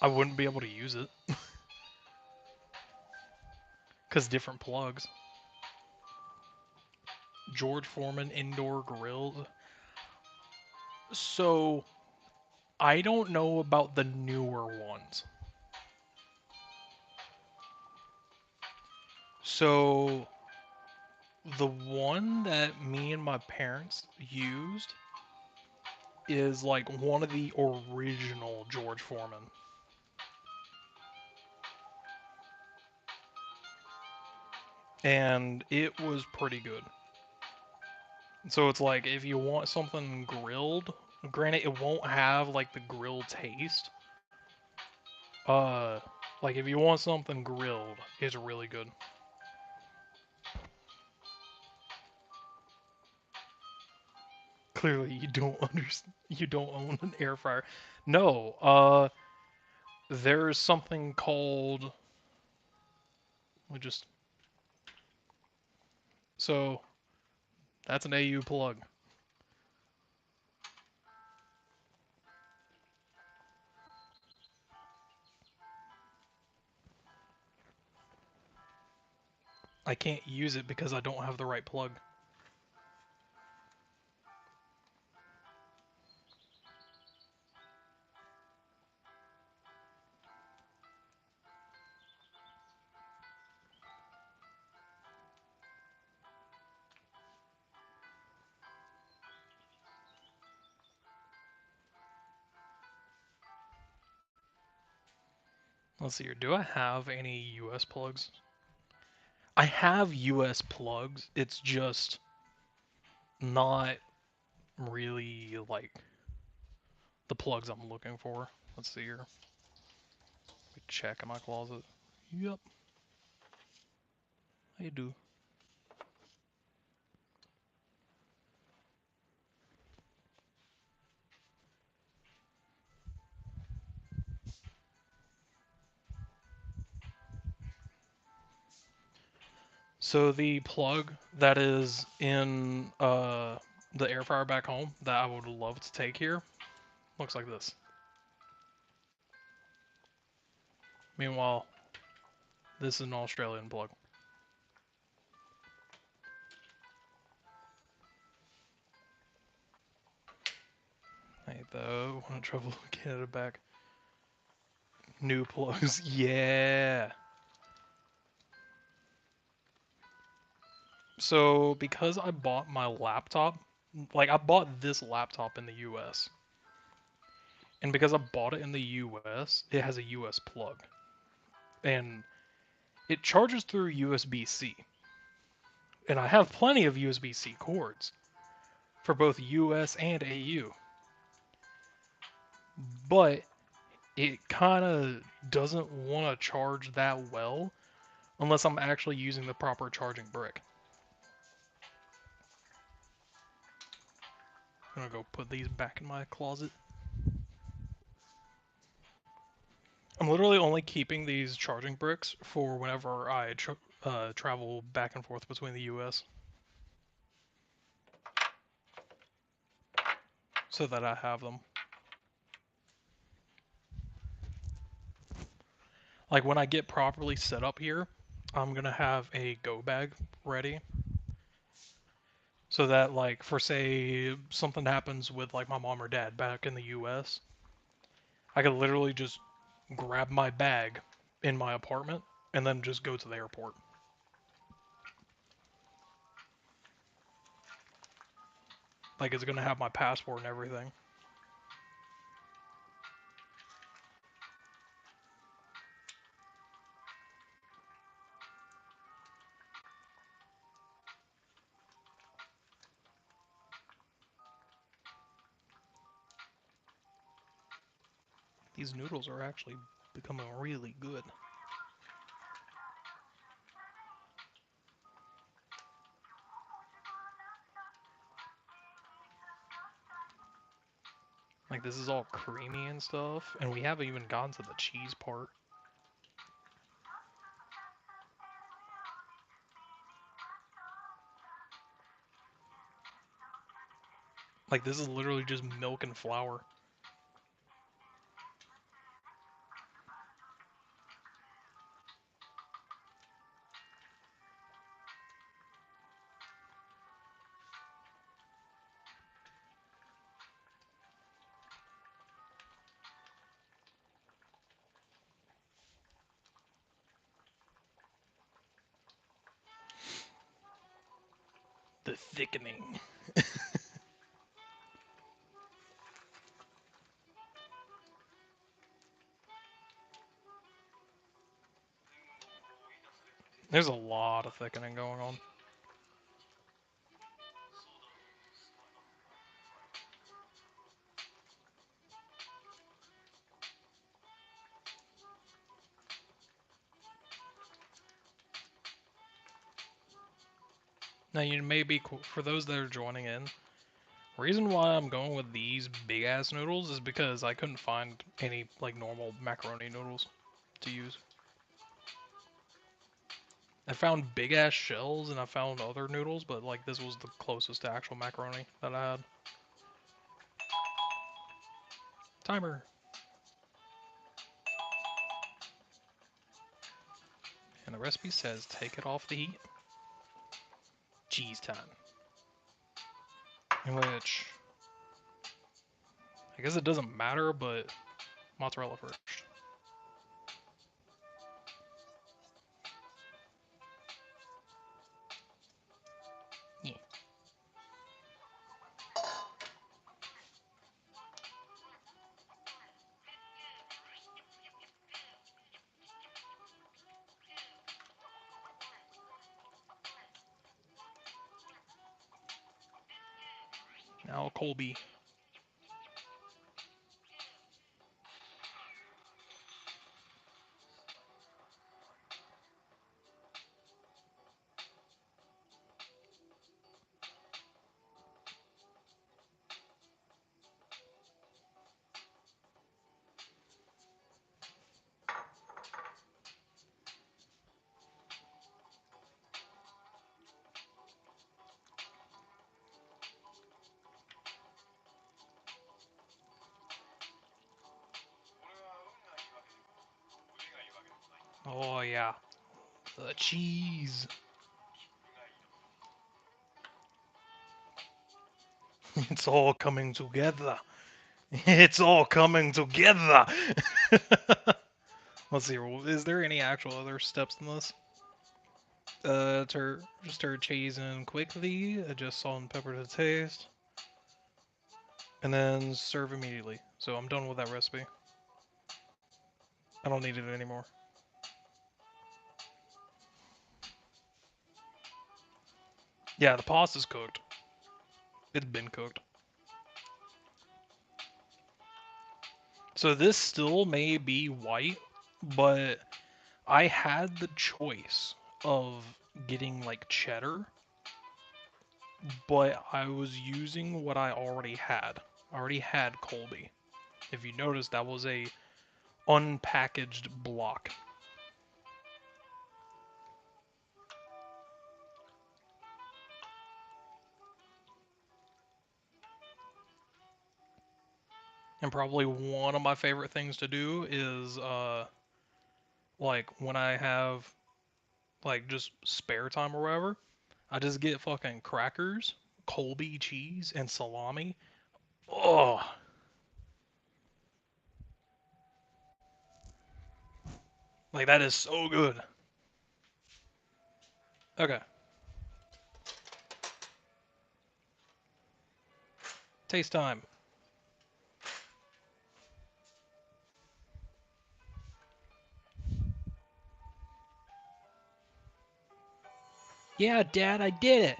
[SPEAKER 1] I wouldn't be able to use it. Because different plugs. George Foreman indoor grill. So, I don't know about the newer ones. So the one that me and my parents used is like one of the original George Foreman. And it was pretty good. So it's like if you want something grilled, granted it won't have like the grilled taste. Uh like if you want something grilled, it's really good. Clearly you don't understand, you don't own an air fryer. No, there's something called we just so that's an AU plug. I can't use it because I don't have the right plug. Let's see here. Do I have any US plugs? I have US plugs. It's just not really like the plugs I'm looking for. Let's see here. Let me check in my closet. Yep, I do. So the plug that is in the air fryer back home that I would love to take here looks like this. Meanwhile, this is an Australian plug. I hate that. Want to travel Canada back. New plugs. Yeah. So because I bought my laptop, like I bought this laptop in the US. And because I bought it in the US, it has a US plug. And it charges through USB-C. And I have plenty of USB-C cords for both US and AU. But it kind of doesn't want to charge that well unless I'm actually using the proper charging brick. I'm gonna go put these back in my closet. I'm literally only keeping these charging bricks for whenever I travel back and forth between the US so that I have them. Like when I get properly set up here, I'm gonna have a go bag ready so that like for say something happens with like my mom or dad back in the US, I could literally just grab my bag in my apartment and then just go to the airport. Like it's gonna have my passport and everything. These noodles are actually becoming really good. Like this is all creamy and stuff, and we haven't even gotten to the cheese part. Like this is literally just milk and flour. The thickening. There's a lot of thickening going on. Now, you may be for those that are joining in. Reason why I'm going with these big ass noodles is because I couldn't find any like normal macaroni noodles to use. I found big ass shells and I found other noodles, but like this was the closest to actual macaroni that I had. Timer. And the recipe says take it off the heat. Cheese time. In which I guess it doesn't matter, but mozzarella first. Yeah. Now Colby. Oh yeah. The cheese. It's all coming together. It's all coming together. Let's see. Is there any actual other steps in this? Stir cheese in quickly. Adjust salt and pepper to taste, and then serve immediately. So I'm done with that recipe. I don't need it anymore. Yeah, the pasta's cooked. It's been cooked. So this still may be white, but I had the choice of getting like cheddar, but I was using what I already had. I already had Colby. If you notice, that was a unpackaged block. And probably one of my favorite things to do is like when I have like just spare time or whatever, I just get fucking crackers, Colby cheese, and salami. Oh, like that is so good. Okay, taste time. Yeah, Dad, I did it.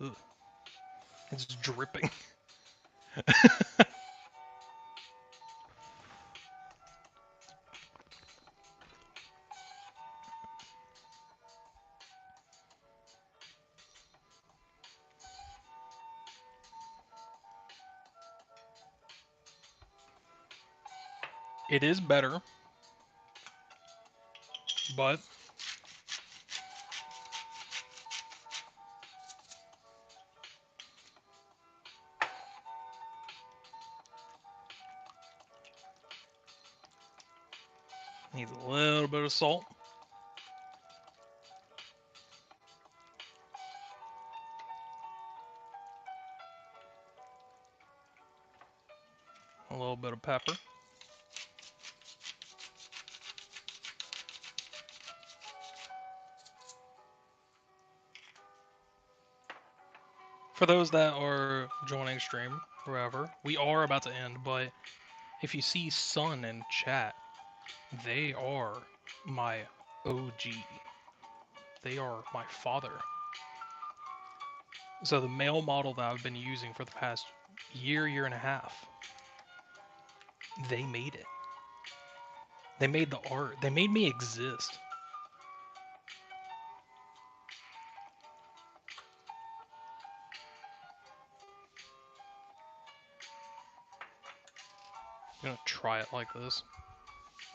[SPEAKER 1] Ugh, it's dripping. It is better, but needs a little bit of salt. A little bit of pepper.
[SPEAKER 2] For those that are joining stream, wherever, we are about to end, but if you see Sun in chat, they are my OG. They are my father. So the male model that I've been using for the past year and a half, they made it. They made the art. They made me exist. I'm gonna try it like this.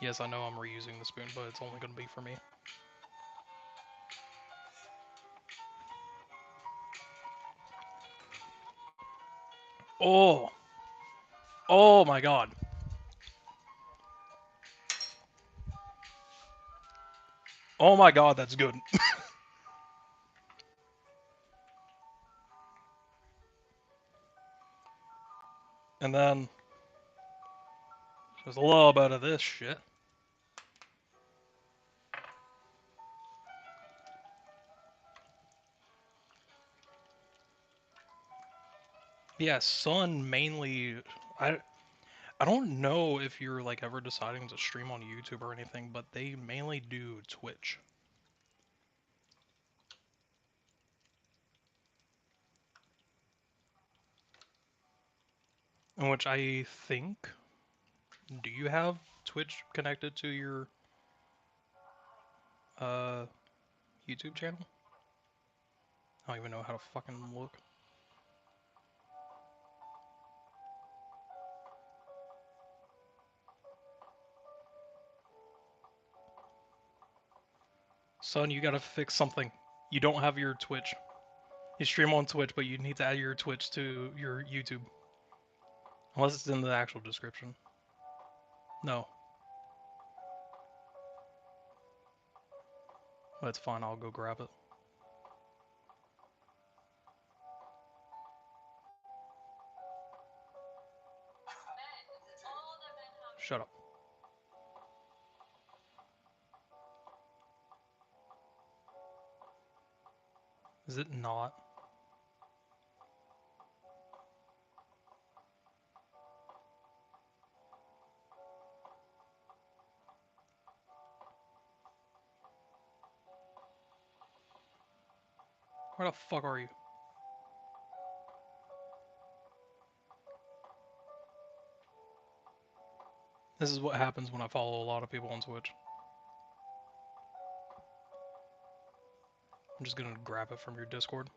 [SPEAKER 2] Yes, I know I'm reusing the spoon, but it's only gonna be for me. Oh! Oh my god. Oh my god, that's good. And then there's a little bit of this shit. Yeah, Sun mainly. I I don't know if you're like ever deciding to stream on YouTube or anything, but they mainly do Twitch. In which I think, do you have Twitch connected to your uh YouTube channel? I don't even know how to fucking look. Son, you gotta fix something. You don't have your Twitch. You stream on Twitch, but you need to add your Twitch to your YouTube. Unless it's in the actual description. No. That's fine, I'll go grab it. Shut up. Is it not? Where the fuck are you? This is what happens when I follow a lot of people on Twitch. I'm just gonna grab it from your Discord.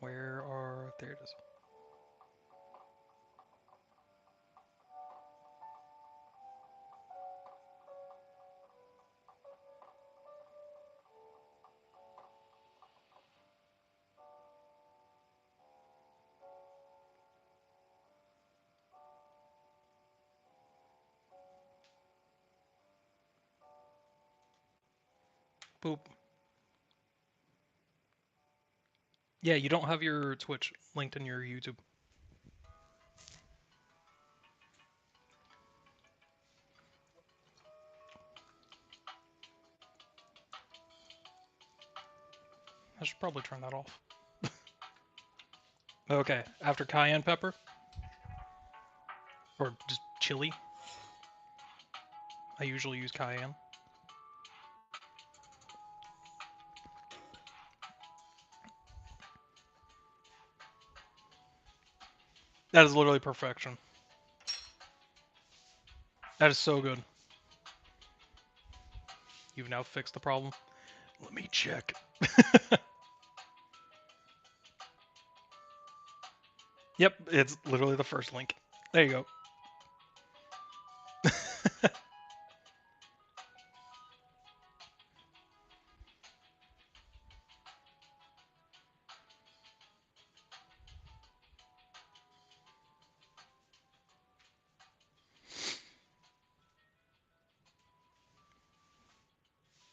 [SPEAKER 2] Where are... there it is. Boop. Yeah, you don't have your Twitch linked in your YouTube. I should probably turn that off. Okay, after cayenne pepper, or just chili, I usually use cayenne. That is literally perfection. That is so good. You've now fixed the problem. Let me check. Yep, it's literally the first link. There you go.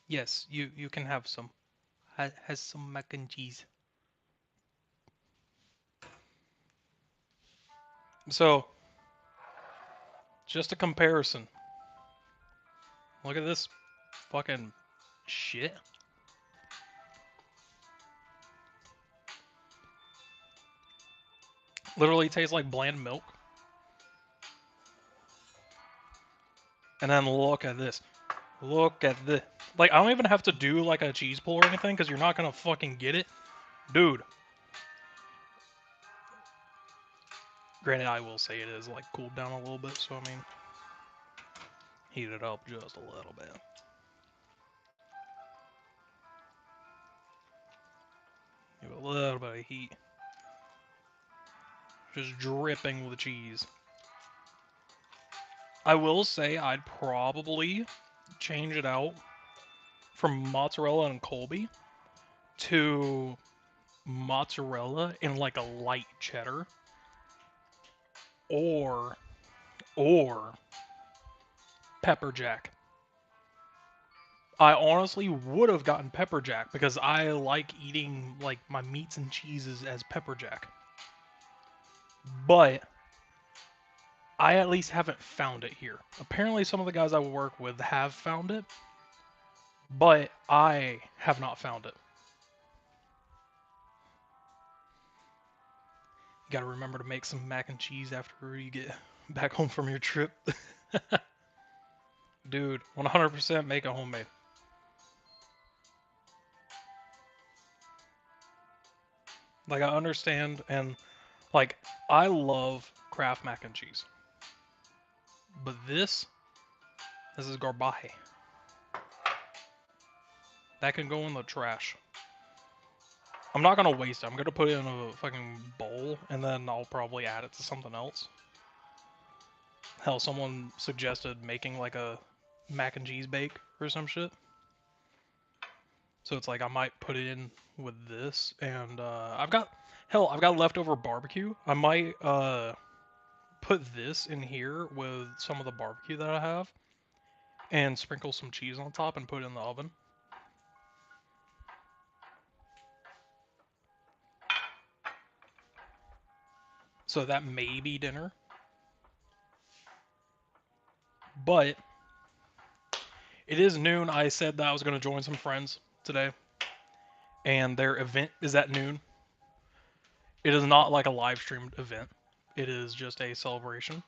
[SPEAKER 2] Yes, you can have some. Has some mac and cheese. So, just a comparison. Look at this fucking shit. Literally tastes like bland milk. And then look at this. Look at this. Like, I don't even have to do like a cheese pull or anything because you're not gonna fucking get it. Dude. Granted, I will say it is like cooled down a little bit, so I mean, heat it up just a little bit. Give it a little bit of heat. Just dripping with cheese. I will say I'd probably change it out from mozzarella and Colby to mozzarella in like a light cheddar or pepper jack. I honestly would have gotten pepper jack because I like eating like my meats and cheeses as pepper jack. But I at least haven't found it here. Apparently some of the guys I work with have found it, but I have not found it. You gotta remember to make some mac and cheese after you get back home from your trip. Dude, 100% make it homemade. Like, I understand, and, like, I love Kraft mac and cheese. But this is garbage. That can go in the trash. I'm not gonna waste it. I'm gonna put it in a fucking bowl, and then I'll probably add it to something else. Hell, someone suggested making, like, a mac and cheese bake or some shit. So it's like I might put it in with this, and I've got leftover barbecue. I might put this in here with some of the barbecue that I have, and sprinkle some cheese on top and put it in the oven. So that may be dinner, but it is noon. I said that I was going to join some friends today, and their event is at noon. It is not like a live streamed event. It is just a celebration.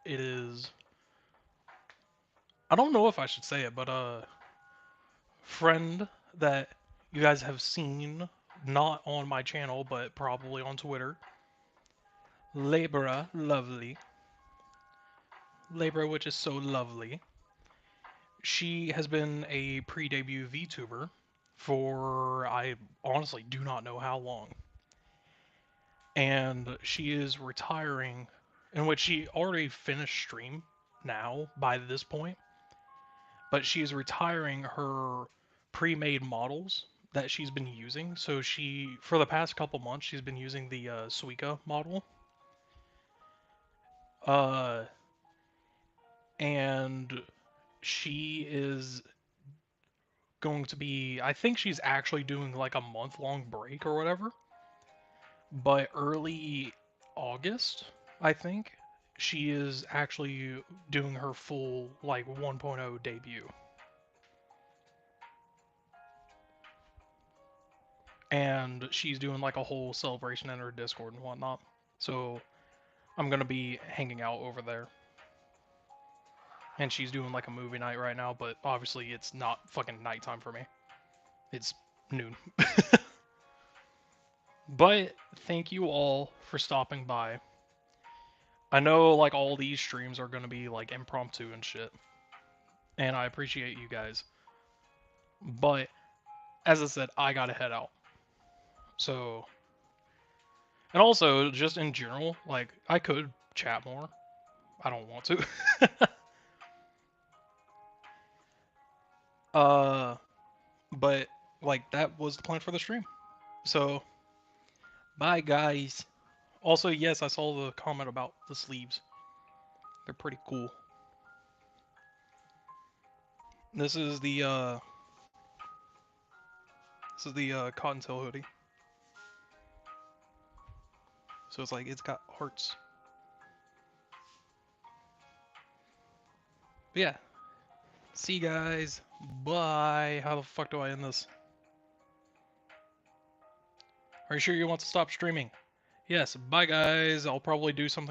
[SPEAKER 2] It is, I don't know if I should say it, but a friend that you guys have seen, not on my channel, but probably on Twitter. Labra Lovely. Labra, which is so lovely. She has been a pre-debut VTuber for, I honestly do not know how long. And she is retiring, in which she already finished stream now by this point. But she is retiring her pre-made models that she's been using. So she, for the past couple months, she's been using the Suica model. And she is going to be, I think she's actually doing like a month-long break or whatever. But early August, I think, she is actually doing her full like 1.0 debut. And she's doing like a whole celebration in her Discord and whatnot. So I'm gonna be hanging out over there. And she's doing like a movie night right now, but obviously it's not fucking nighttime for me. It's noon. But thank you all for stopping by. I know like all these streams are gonna be like impromptu and shit. And I appreciate you guys. But as I said, I gotta head out. So, and also just in general, like I could chat more. I don't want to. But like that was the plan for the stream. So, bye guys. Also, yes, I saw the comment about the sleeves. They're pretty cool. This is the cottontail hoodie. So it's like it's got hearts. But yeah. See you guys. Bye. How the fuck do I end this? Are you sure you want to stop streaming? Yes. Bye, guys. I'll probably do something.